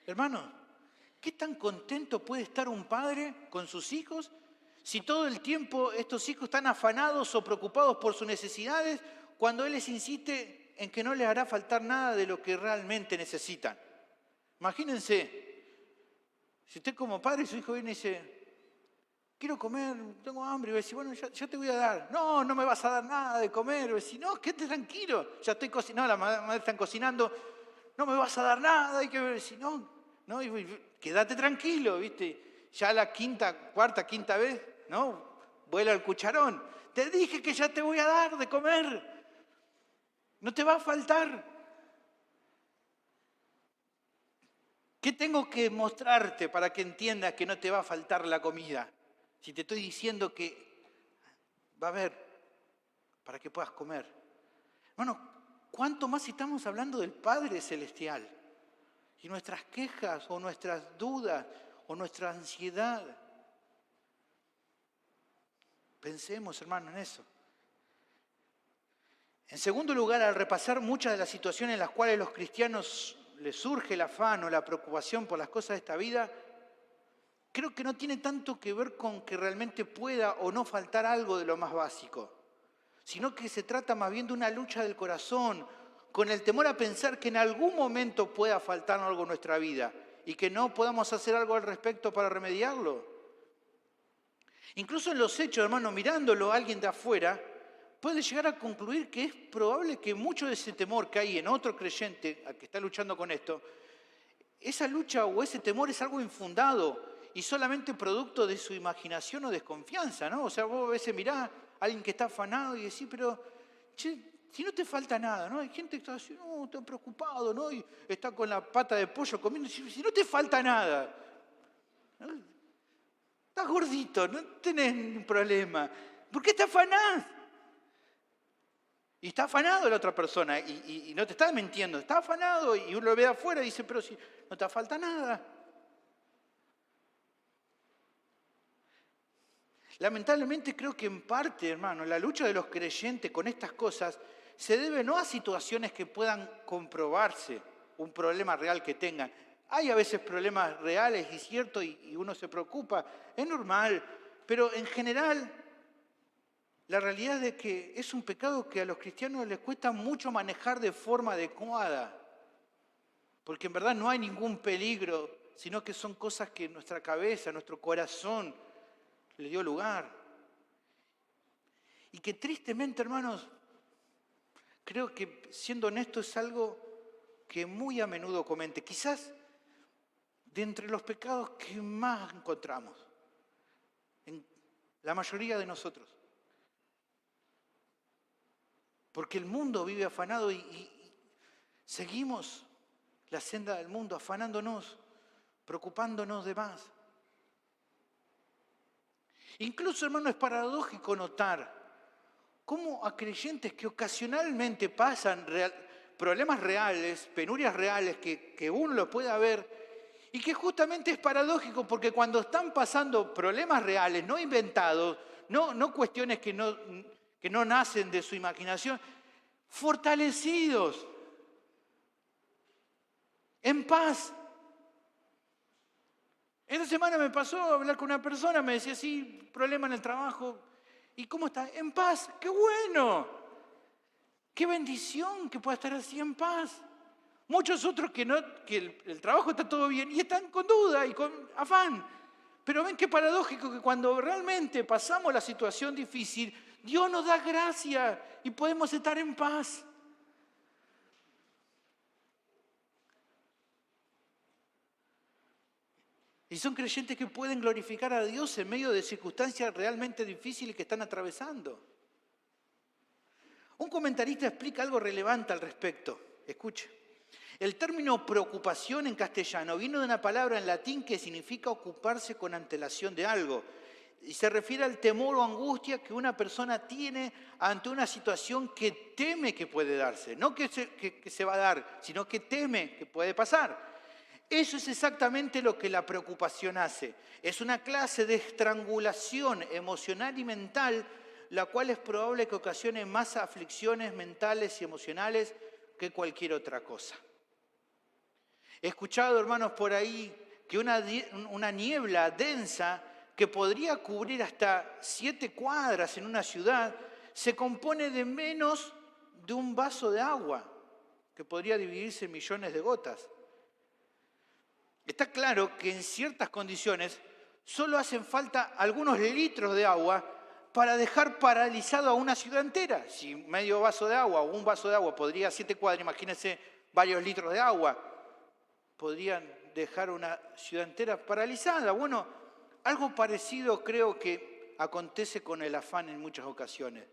Hermano, ¿qué tan contento puede estar un padre con sus hijos si todo el tiempo estos hijos están afanados o preocupados por sus necesidades cuando él les insiste en que no les hará faltar nada de lo que realmente necesitan? Imagínense, si usted como padre, su hijo viene y dice, quiero comer, tengo hambre, y va a decir, bueno, ya te voy a dar. No, no me vas a dar nada de comer. Y va a decir, no, quédate tranquilo, ya estoy cocinando, la madre está cocinando, no me vas a dar nada. Y que va a decir, no, quédate tranquilo, ¿viste? Ya la cuarta, quinta vez, ¿no? Vuela el cucharón. Te dije que ya te voy a dar de comer. No te va a faltar. ¿Qué tengo que mostrarte para que entiendas que no te va a faltar la comida? Si te estoy diciendo que va a haber para que puedas comer. Hermano, ¿cuánto más si estamos hablando del Padre Celestial? Y nuestras quejas o nuestras dudas o nuestra ansiedad. Pensemos, hermano, en eso. En segundo lugar, al repasar muchas de las situaciones en las cuales a los cristianos les surge el afán o la preocupación por las cosas de esta vida, creo que no tiene tanto que ver con que realmente pueda o no faltar algo de lo más básico, sino que se trata más bien de una lucha del corazón, con el temor a pensar que en algún momento pueda faltar algo en nuestra vida y que no podamos hacer algo al respecto para remediarlo. Incluso en los hechos, hermano, mirándolo a alguien de afuera, puede llegar a concluir que es probable que mucho de ese temor que hay en otro creyente que está luchando con esto, esa lucha o ese temor es algo infundado y solamente producto de su imaginación o desconfianza, ¿no? O sea, vos a veces mirás a alguien que está afanado y decís, pero, che, si no te falta nada, ¿no? Hay gente que está así, no, está preocupado, ¿no? Y está con la pata de pollo comiendo, si no te falta nada, ¿no? Estás gordito, no tenés ningún problema. ¿Por qué te afanás? Y está afanado la otra persona y no te está mintiendo, está afanado y uno lo ve de afuera y dice, pero si no te falta nada. Lamentablemente creo que en parte, hermano, la lucha de los creyentes con estas cosas se debe no a situaciones que puedan comprobarse, un problema real que tengan. Hay a veces problemas reales y cierto y uno se preocupa, es normal, pero en general la realidad es que es un pecado que a los cristianos les cuesta mucho manejar de forma adecuada, porque en verdad no hay ningún peligro, sino que son cosas que nuestra cabeza, nuestro corazón le dio lugar. Y que tristemente, hermanos, creo que siendo honesto es algo que muy a menudo comente, quizás de entre los pecados que más encontramos en la mayoría de nosotros. Porque el mundo vive afanado y seguimos la senda del mundo afanándonos, preocupándonos de más. Incluso, hermano, es paradójico notar cómo a creyentes que ocasionalmente pasan problemas reales, penurias reales que uno lo pueda ver, y que justamente es paradójico porque cuando están pasando problemas reales, no inventados, no cuestiones que no nacen de su imaginación, fortalecidos, en paz. Esta semana me pasó a hablar con una persona, me decía, sí, problema en el trabajo. ¿Y cómo está? En paz. ¡Qué bueno! ¡Qué bendición que pueda estar así en paz! Muchos otros que el trabajo está todo bien y están con duda y con afán. Pero ven qué paradójico que cuando realmente pasamos la situación difícil, Dios nos da gracia y podemos estar en paz. Y son creyentes que pueden glorificar a Dios en medio de circunstancias realmente difíciles que están atravesando. Un comentarista explica algo relevante al respecto. Escuche. El término preocupación en castellano vino de una palabra en latín que significa ocuparse con antelación de algo. Y se refiere al temor o angustia que una persona tiene ante una situación que teme que puede darse. No que se va a dar, sino que teme que puede pasar. Eso es exactamente lo que la preocupación hace. Es una clase de estrangulación emocional y mental, la cual es probable que ocasione más aflicciones mentales y emocionales que cualquier otra cosa. He escuchado, hermanos, por ahí que una niebla densa que podría cubrir hasta 7 cuadras en una ciudad se compone de menos de un vaso de agua, que podría dividirse en millones de gotas. Está claro que en ciertas condiciones solo hacen falta algunos litros de agua para dejar paralizado a una ciudad entera. Si medio vaso de agua o un vaso de agua podría 7 cuadras, imagínense varios litros de agua, podrían dejar una ciudad entera paralizada. Bueno, algo parecido creo que acontece con el afán en muchas ocasiones.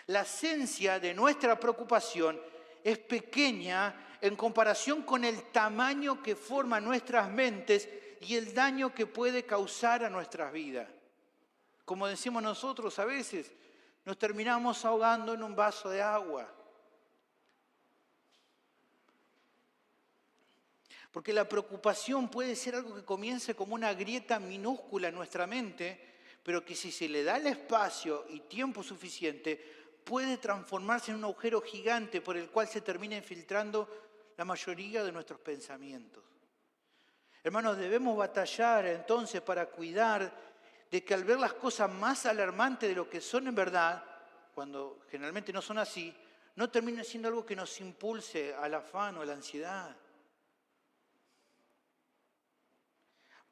La esencia de nuestra preocupación es pequeña en comparación con el tamaño que forman nuestras mentes y el daño que puede causar a nuestras vidas. Como decimos nosotros a veces, nos terminamos ahogando en un vaso de agua. Porque la preocupación puede ser algo que comience como una grieta minúscula en nuestra mente, pero que si se le da el espacio y tiempo suficiente, puede transformarse en un agujero gigante por el cual se termina infiltrando la mayoría de nuestros pensamientos. Hermanos, debemos batallar entonces para cuidar de que al ver las cosas más alarmantes de lo que son en verdad, cuando generalmente no son así, no termine siendo algo que nos impulse al afán o a la ansiedad.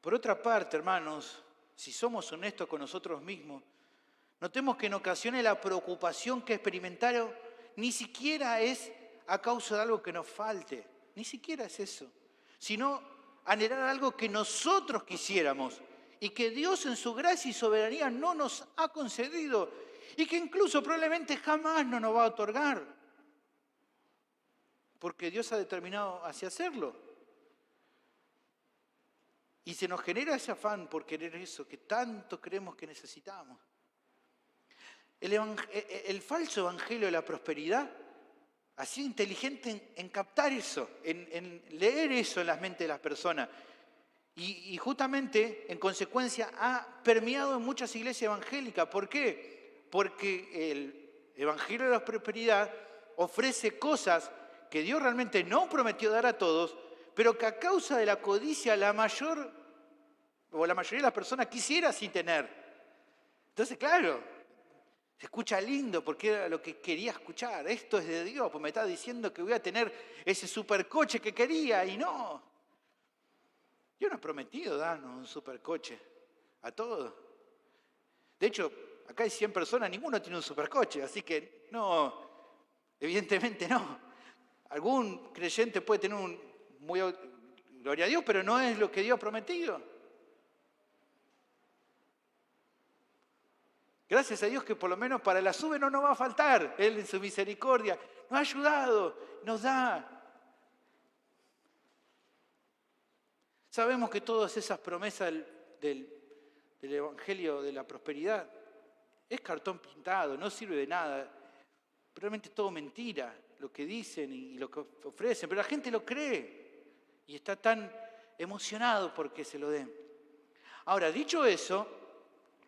Por otra parte, hermanos, si somos honestos con nosotros mismos, notemos que en ocasiones la preocupación que experimentaron ni siquiera es a causa de algo que nos falte, ni siquiera es eso, sino anhelar algo que nosotros quisiéramos y que Dios en su gracia y soberanía no nos ha concedido y que incluso probablemente jamás no nos va a otorgar, porque Dios ha determinado así hacerlo. Y se nos genera ese afán por querer eso que tanto creemos que necesitamos. El falso evangelio de la prosperidad ha sido inteligente en captar eso, en leer eso en las mentes de las personas. Y justamente, en consecuencia, ha permeado en muchas iglesias evangélicas. ¿Por qué? Porque el evangelio de la prosperidad ofrece cosas que Dios realmente no prometió dar a todos, pero que a causa de la codicia la mayoría de las personas quisiera sin tener. Entonces, claro, se escucha lindo porque era lo que quería escuchar. Esto es de Dios, pues me está diciendo que voy a tener ese supercoche que quería y no. Dios nos ha prometido darnos un supercoche a todos. De hecho, acá hay 100 personas, ninguno tiene un supercoche, así que no, evidentemente no. Algún creyente puede tener gloria a Dios, pero no es lo que Dios ha prometido. Gracias a Dios que por lo menos para la SUBE no nos va a faltar. Él en su misericordia nos ha ayudado, nos da. Sabemos que todas esas promesas del Evangelio de la prosperidad es cartón pintado, no sirve de nada. Realmente es todo mentira lo que dicen y lo que ofrecen, pero la gente lo cree y está tan emocionado porque se lo den. Ahora, dicho eso,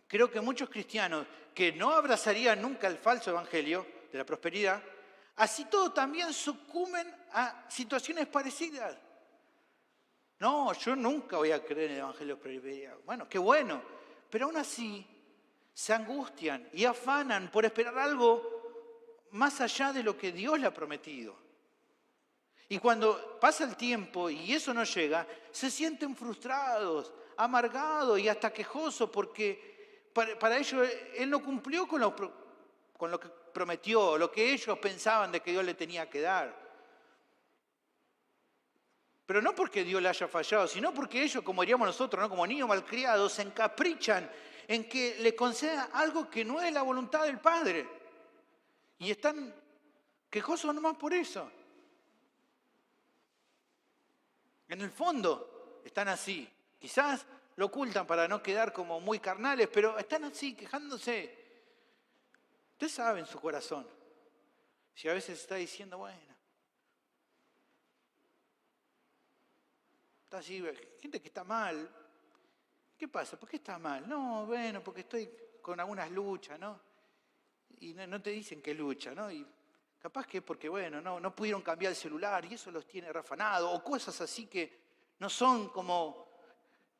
creo que muchos cristianos que no abrazarían nunca el falso evangelio de la prosperidad, así todo también sucumben a situaciones parecidas. No, yo nunca voy a creer en el evangelio de la prosperidad. Bueno, qué bueno, pero aún así se angustian y afanan por esperar algo más allá de lo que Dios le ha prometido. Y cuando pasa el tiempo y eso no llega, se sienten frustrados, amargados y hasta quejosos porque para ellos Él no cumplió con lo que prometió, lo que ellos pensaban de que Dios le tenía que dar. Pero no porque Dios le haya fallado, sino porque ellos, como diríamos nosotros, ¿no? Como niños malcriados, se encaprichan en que le conceda algo que no es la voluntad del Padre. Y están quejosos nomás por eso. En el fondo están así. Quizás lo ocultan para no quedar como muy carnales, pero están así, quejándose. Usted sabe en su corazón. Si a veces está diciendo, bueno, está así, gente que está mal. ¿Qué pasa? ¿Por qué estás mal? No, bueno, porque estoy con algunas luchas, ¿no? Y no te dicen qué lucha, ¿no? Y capaz que es porque, bueno, no pudieron cambiar el celular y eso los tiene rafanados, o cosas así que no son como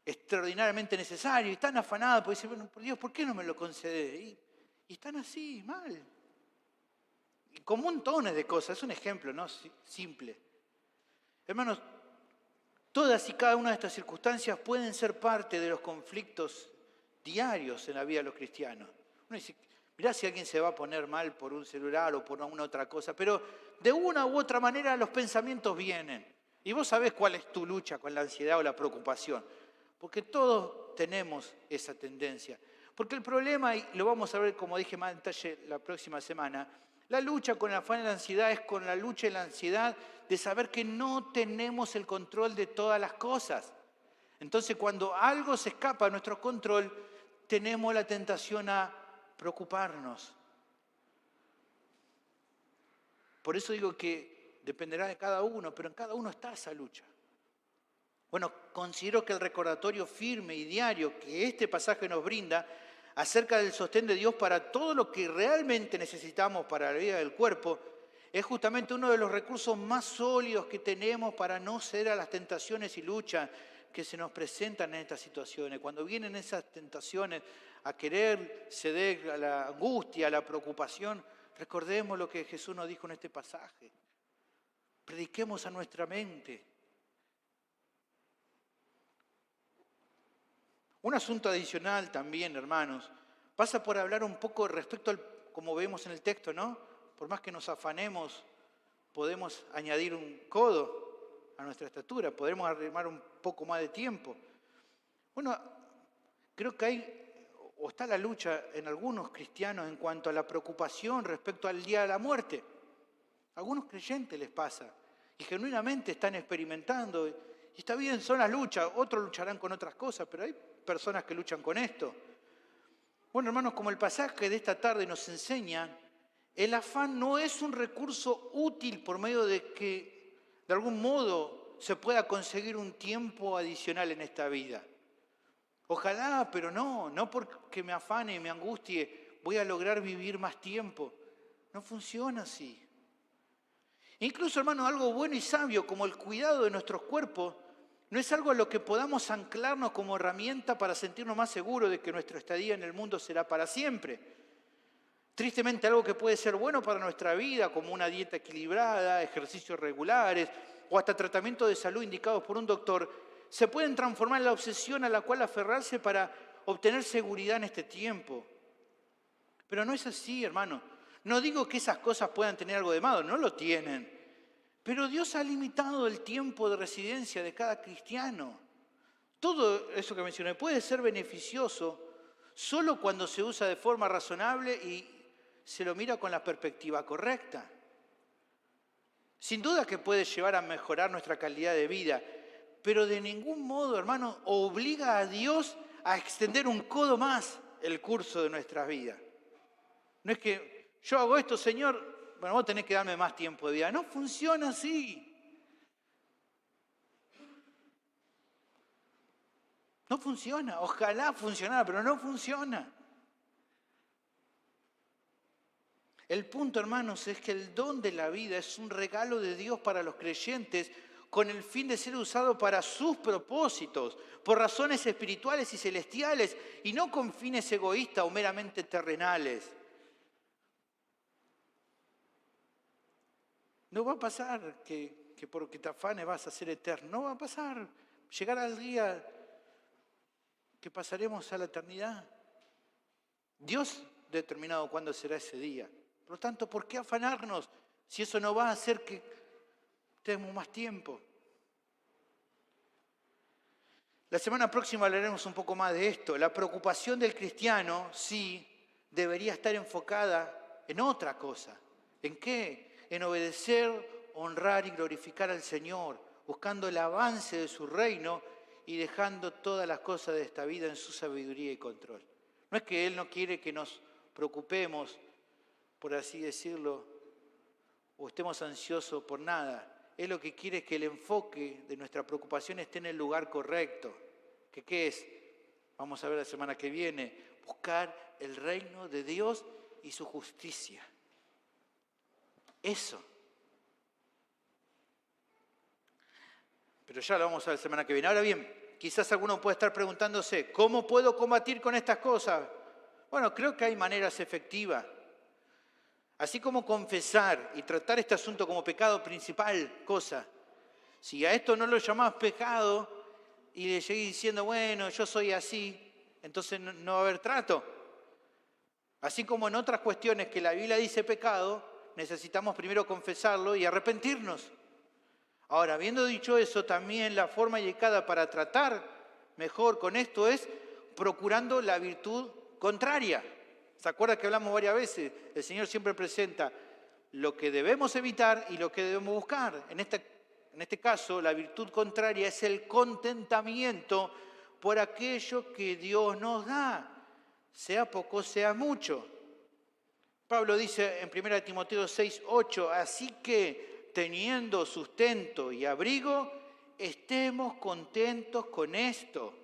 extraordinariamente necesarios, y están afanados porque dicen, bueno, por Dios, ¿por qué no me lo concedés? Y están así, mal. Y con montones de cosas, es un ejemplo, ¿no? Simple. Hermanos, todas y cada una de estas circunstancias pueden ser parte de los conflictos diarios en la vida de los cristianos. Uno dice, mirá si alguien se va a poner mal por un celular o por alguna otra cosa, pero de una u otra manera los pensamientos vienen. Y vos sabés cuál es tu lucha con la ansiedad o la preocupación, porque todos tenemos esa tendencia. Porque el problema, y lo vamos a ver como dije más en detalle la próxima semana, la lucha con el afán y la ansiedad es con la lucha y la ansiedad de saber que no tenemos el control de todas las cosas. Entonces, cuando algo se escapa de nuestro control, tenemos la tentación a preocuparnos. Por eso digo que dependerá de cada uno, pero en cada uno está esa lucha. Bueno, considero que el recordatorio firme y diario que este pasaje nos brinda acerca del sostén de Dios para todo lo que realmente necesitamos para la vida del cuerpo, es justamente uno de los recursos más sólidos que tenemos para no ceder a las tentaciones y luchas que se nos presentan en estas situaciones. Cuando vienen esas tentaciones a querer ceder a la angustia, a la preocupación, recordemos lo que Jesús nos dijo en este pasaje. Prediquemos a nuestra mente. Un asunto adicional también, hermanos, pasa por hablar un poco respecto al, como vemos en el texto, ¿no? Por más que nos afanemos, podemos añadir un codo a nuestra estatura, podremos arrimar un poco más de tiempo. Bueno, creo que hay, o está la lucha en algunos cristianos en cuanto a la preocupación respecto al día de la muerte. A algunos creyentes les pasa y genuinamente están experimentando. Y está bien, son las luchas, otros lucharán con otras cosas, pero hay personas que luchan con esto. Bueno, hermanos, como el pasaje de esta tarde nos enseña, el afán no es un recurso útil por medio de que de algún modo se pueda conseguir un tiempo adicional en esta vida. Ojalá, pero no porque me afane y me angustie voy a lograr vivir más tiempo. No funciona así. Incluso, hermanos, algo bueno y sabio como el cuidado de nuestros cuerpos no es algo a lo que podamos anclarnos como herramienta para sentirnos más seguros de que nuestra estadía en el mundo será para siempre. Tristemente, algo que puede ser bueno para nuestra vida, como una dieta equilibrada, ejercicios regulares o hasta tratamientos de salud indicados por un doctor, se pueden transformar en la obsesión a la cual aferrarse para obtener seguridad en este tiempo. Pero no es así, hermano. No digo que esas cosas puedan tener algo de malo, no lo tienen. Pero Dios ha limitado el tiempo de residencia de cada cristiano. Todo eso que mencioné puede ser beneficioso solo cuando se usa de forma razonable y se lo mira con la perspectiva correcta. Sin duda que puede llevar a mejorar nuestra calidad de vida, pero de ningún modo, hermano, obliga a Dios a extender un codo más el curso de nuestras vidas. No es que yo hago esto, Señor, bueno, vos tenés que darme más tiempo de vida. No funciona así. No funciona. Ojalá funcionara, pero no funciona. El punto, hermanos, es que el don de la vida es un regalo de Dios para los creyentes con el fin de ser usado para sus propósitos, por razones espirituales y celestiales, y no con fines egoístas o meramente terrenales. No va a pasar que porque te afanes vas a ser eterno. No va a pasar. Llegar al día que pasaremos a la eternidad. Dios ha determinado cuándo será ese día. Por lo tanto, ¿por qué afanarnos si eso no va a hacer que tengamos más tiempo? La semana próxima hablaremos un poco más de esto. La preocupación del cristiano, sí, debería estar enfocada en otra cosa. ¿En qué? en obedecer, honrar y glorificar al Señor, buscando el avance de su reino y dejando todas las cosas de esta vida en su sabiduría y control. No es que Él no quiere que nos preocupemos, por así decirlo, o estemos ansiosos por nada. Él lo que quiere es que el enfoque de nuestra preocupación esté en el lugar correcto. ¿Qué es? Vamos a ver la semana que viene. Buscar el reino de Dios y su justicia. Eso. Pero ya lo vamos a ver la semana que viene. Ahora bien, quizás alguno puede estar preguntándose, ¿cómo puedo combatir con estas cosas? Bueno, creo que hay maneras efectivas. Así como confesar y tratar este asunto como pecado principal, cosa. Si a esto no lo llamás pecado y le seguís diciendo, bueno, yo soy así, entonces no va a haber trato. Así como en otras cuestiones que la Biblia dice pecado, necesitamos primero confesarlo y arrepentirnos. Ahora, habiendo dicho eso, también la forma indicada para tratar mejor con esto es procurando la virtud contraria. ¿Se acuerdan que hablamos varias veces? El Señor siempre presenta lo que debemos evitar y lo que debemos buscar. En este caso, la virtud contraria es el contentamiento por aquello que Dios nos da, sea poco, sea mucho. Pablo dice en 1 Timoteo 6:8, así que teniendo sustento y abrigo, estemos contentos con esto.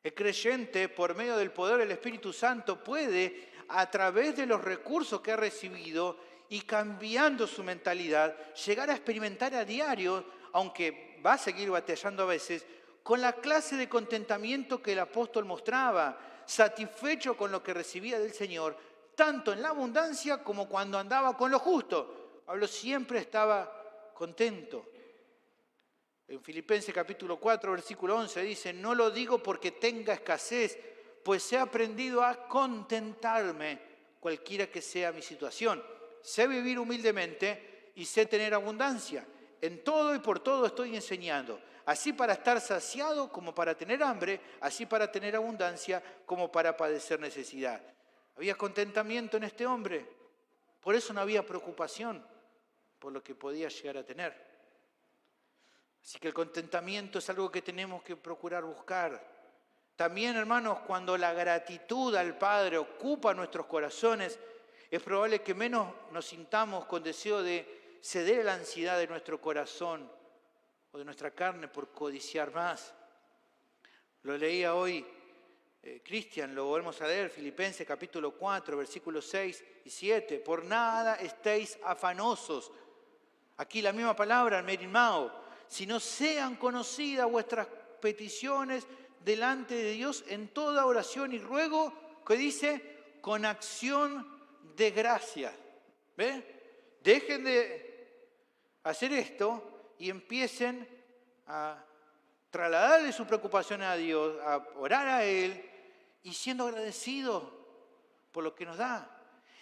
El creyente, por medio del poder del Espíritu Santo, puede, a través de los recursos que ha recibido y cambiando su mentalidad, llegar a experimentar a diario, aunque va a seguir batallando a veces, con la clase de contentamiento que el apóstol mostraba, satisfecho con lo que recibía del Señor, tanto en la abundancia como cuando andaba con lo justo. Pablo siempre estaba contento. En Filipenses capítulo 4, versículo 11 dice, no lo digo porque tenga escasez, pues he aprendido a contentarme cualquiera que sea mi situación. Sé vivir humildemente y sé tener abundancia. En todo y por todo estoy enseñando, así para estar saciado como para tener hambre, así para tener abundancia como para padecer necesidad. Había contentamiento en este hombre, por eso no había preocupación por lo que podía llegar a tener. Así que el contentamiento es algo que tenemos que procurar buscar. También, hermanos, cuando la gratitud al Padre ocupa nuestros corazones, es probable que menos nos sintamos con deseo de ceder a la ansiedad de nuestro corazón o de nuestra carne por codiciar más. Lo leía hoy Cristian, lo volvemos a leer, Filipenses capítulo 4, versículos 6 y 7. Por nada estéis afanosos. Aquí la misma palabra, merimao. Sino sean conocidas vuestras peticiones delante de Dios en toda oración y ruego, que dice, con acción de gracia. ¿Ve? Dejen de hacer esto y empiecen a trasladarle su preocupación a Dios, a orar a Él y siendo agradecidos por lo que nos da.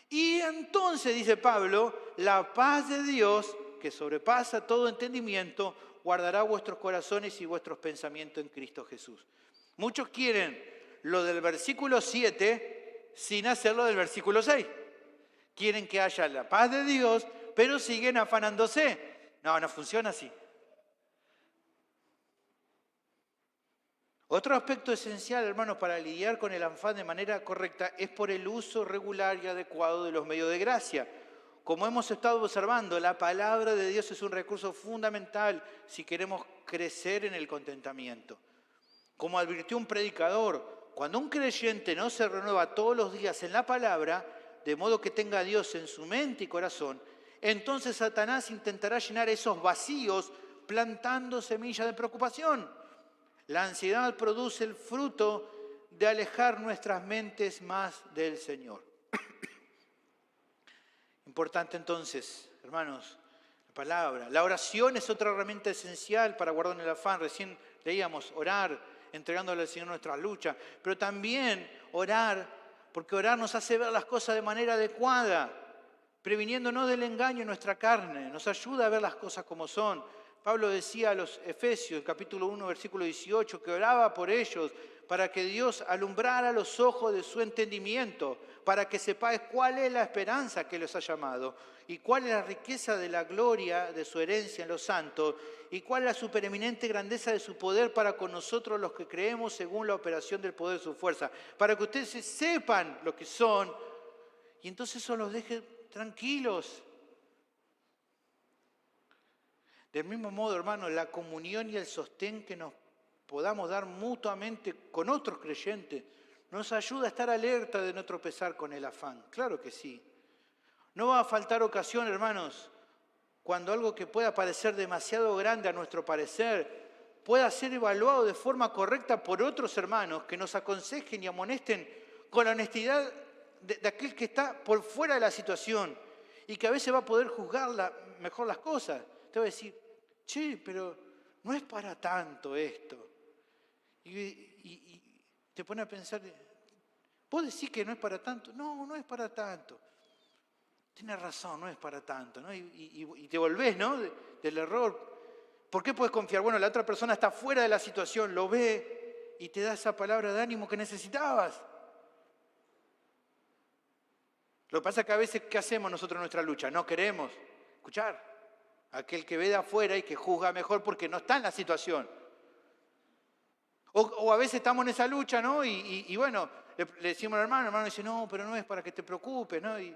Y entonces, dice Pablo, la paz de Dios, que sobrepasa todo entendimiento, guardará vuestros corazones y vuestros pensamientos en Cristo Jesús. Muchos quieren lo del versículo 7 sin hacerlo del versículo 6. Quieren que haya la paz de Dios, pero siguen afanándose. No funciona así. Otro aspecto esencial, hermanos, para lidiar con el afán de manera correcta es por el uso regular y adecuado de los medios de gracia. Como hemos estado observando, la palabra de Dios es un recurso fundamental si queremos crecer en el contentamiento. Como advirtió un predicador, cuando un creyente no se renueva todos los días en la palabra, de modo que tenga a Dios en su mente y corazón, entonces Satanás intentará llenar esos vacíos plantando semillas de preocupación. La ansiedad produce el fruto de alejar nuestras mentes más del Señor. Importante entonces, hermanos, la palabra. La oración es otra herramienta esencial para guardar el afán. Recién leíamos orar, entregándole al Señor nuestras luchas, pero también orar, porque orar nos hace ver las cosas de manera adecuada, previniéndonos del engaño en nuestra carne, nos ayuda a ver las cosas como son, Pablo decía a los Efesios, capítulo 1, versículo 18, que oraba por ellos para que Dios alumbrara los ojos de su entendimiento, para que sepáis cuál es la esperanza que los ha llamado y cuál es la riqueza de la gloria de su herencia en los santos y cuál es la supereminente grandeza de su poder para con nosotros los que creemos según la operación del poder de su fuerza, para que ustedes sepan lo que son y entonces eso los deje tranquilos. Del mismo modo, hermanos, la comunión y el sostén que nos podamos dar mutuamente con otros creyentes nos ayuda a estar alerta de no tropezar con el afán. Claro que sí. No va a faltar ocasión, hermanos, cuando algo que pueda parecer demasiado grande a nuestro parecer pueda ser evaluado de forma correcta por otros hermanos que nos aconsejen y amonesten con la honestidad de aquel que está por fuera de la situación y que a veces va a poder juzgar mejor las cosas. Te va a decir, che, pero no es para tanto esto. Y te pone a pensar, ¿vos decís que no es para tanto? No, no es para tanto. Tienes razón, no es para tanto, ¿no? Y te volvés, ¿no? Del error. ¿Por qué puedes confiar? Bueno, la otra persona está fuera de la situación, lo ve y te da esa palabra de ánimo que necesitabas. Lo que pasa es que a veces, ¿qué hacemos nosotros en nuestra lucha? No queremos escuchar. Aquel que ve de afuera y que juzga mejor porque no está en la situación. O a veces estamos en esa lucha, ¿no? Y bueno, le decimos al hermano, el hermano dice, no, pero no es para que te preocupes, ¿no? Y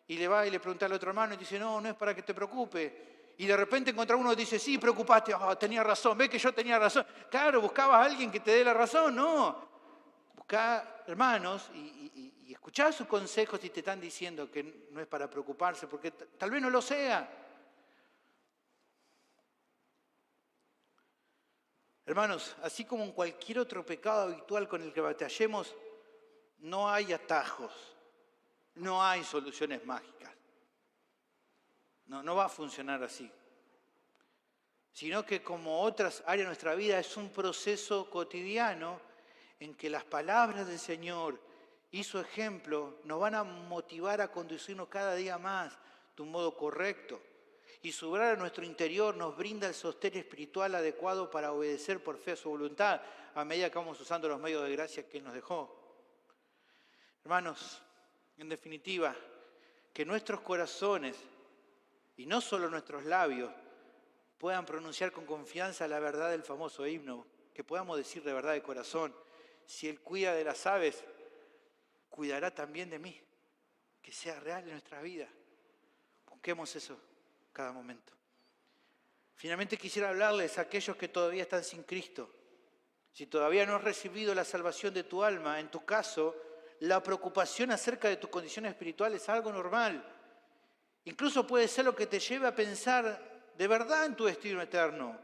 le va y le pregunta al otro hermano y dice, no, no es para que te preocupes. Y de repente encontramos uno que dice, sí, preocupaste, tenía razón, ve que yo tenía razón. Claro, buscabas a alguien que te dé la razón, no. Buscá hermanos y escuchá sus consejos si te están diciendo que no es para preocuparse, porque tal vez no lo sea. Hermanos, así como en cualquier otro pecado habitual con el que batallemos, no hay atajos, no hay soluciones mágicas. No va a funcionar así. Sino que como otras áreas de nuestra vida es un proceso cotidiano en que las palabras del Señor y su ejemplo nos van a motivar a conducirnos cada día más de un modo correcto. Y su obrar a nuestro interior nos brinda el sostén espiritual adecuado para obedecer por fe a su voluntad a medida que vamos usando los medios de gracia que Él nos dejó. Hermanos, en definitiva, que nuestros corazones, y no solo nuestros labios, puedan pronunciar con confianza la verdad del famoso himno, que podamos decir de verdad de corazón, si Él cuida de las aves, cuidará también de mí, que sea real en nuestra vida. Busquemos eso cada momento. Finalmente quisiera hablarles a aquellos que todavía están sin Cristo. Si todavía no has recibido la salvación de tu alma, en tu caso, la preocupación acerca de tu condición espiritual es algo normal. Incluso puede ser lo que te lleve a pensar de verdad en tu destino eterno.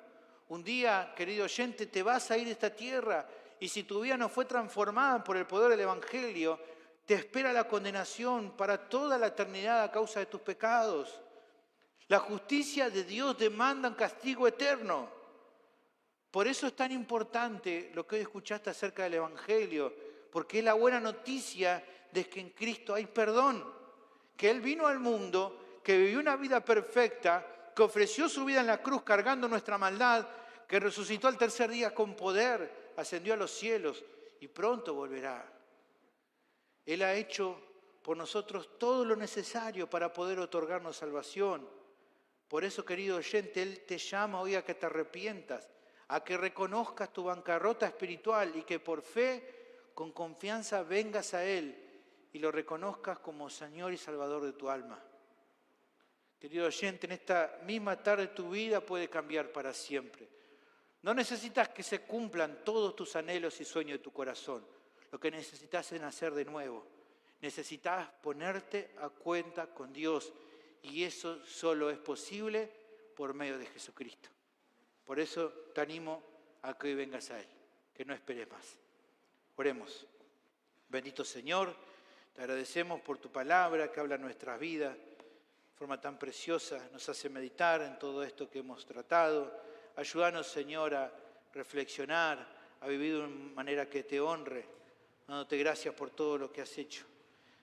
Un día, querido oyente, te vas a ir de esta tierra y si tu vida no fue transformada por el poder del Evangelio, te espera la condenación para toda la eternidad a causa de tus pecados. La justicia de Dios demanda un castigo eterno. Por eso es tan importante lo que hoy escuchaste acerca del Evangelio, porque es la buena noticia de que en Cristo hay perdón, que Él vino al mundo, que vivió una vida perfecta, que ofreció su vida en la cruz cargando nuestra maldad, que resucitó al tercer día con poder, ascendió a los cielos y pronto volverá. Él ha hecho por nosotros todo lo necesario para poder otorgarnos salvación. Por eso, querido oyente, Él te llama hoy a que te arrepientas, a que reconozcas tu bancarrota espiritual y que por fe, con confianza, vengas a Él y lo reconozcas como Señor y Salvador de tu alma. Querido oyente, en esta misma tarde tu vida puede cambiar para siempre. No necesitas que se cumplan todos tus anhelos y sueños de tu corazón. Lo que necesitas es nacer de nuevo. Necesitas ponerte a cuenta con Dios. Y eso solo es posible por medio de Jesucristo. Por eso te animo a que hoy vengas a Él, que no esperes más. Oremos. Bendito Señor, te agradecemos por tu palabra que habla en nuestras vidas de forma tan preciosa, nos hace meditar en todo esto que hemos tratado. Ayúdanos, Señor, a reflexionar, a vivir de una manera que te honre, dándote gracias por todo lo que has hecho.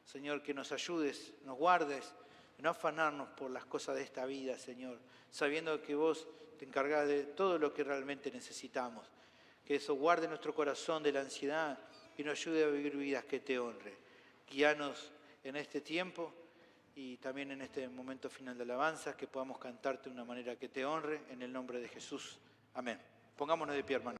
Señor, que nos ayudes, nos guardes, no afanarnos por las cosas de esta vida, Señor, sabiendo que vos te encargás de todo lo que realmente necesitamos. Que eso guarde nuestro corazón de la ansiedad y nos ayude a vivir vidas que te honren. Guíanos en este tiempo y también en este momento final de alabanza, que podamos cantarte de una manera que te honre, en el nombre de Jesús. Amén. Pongámonos de pie, hermanos.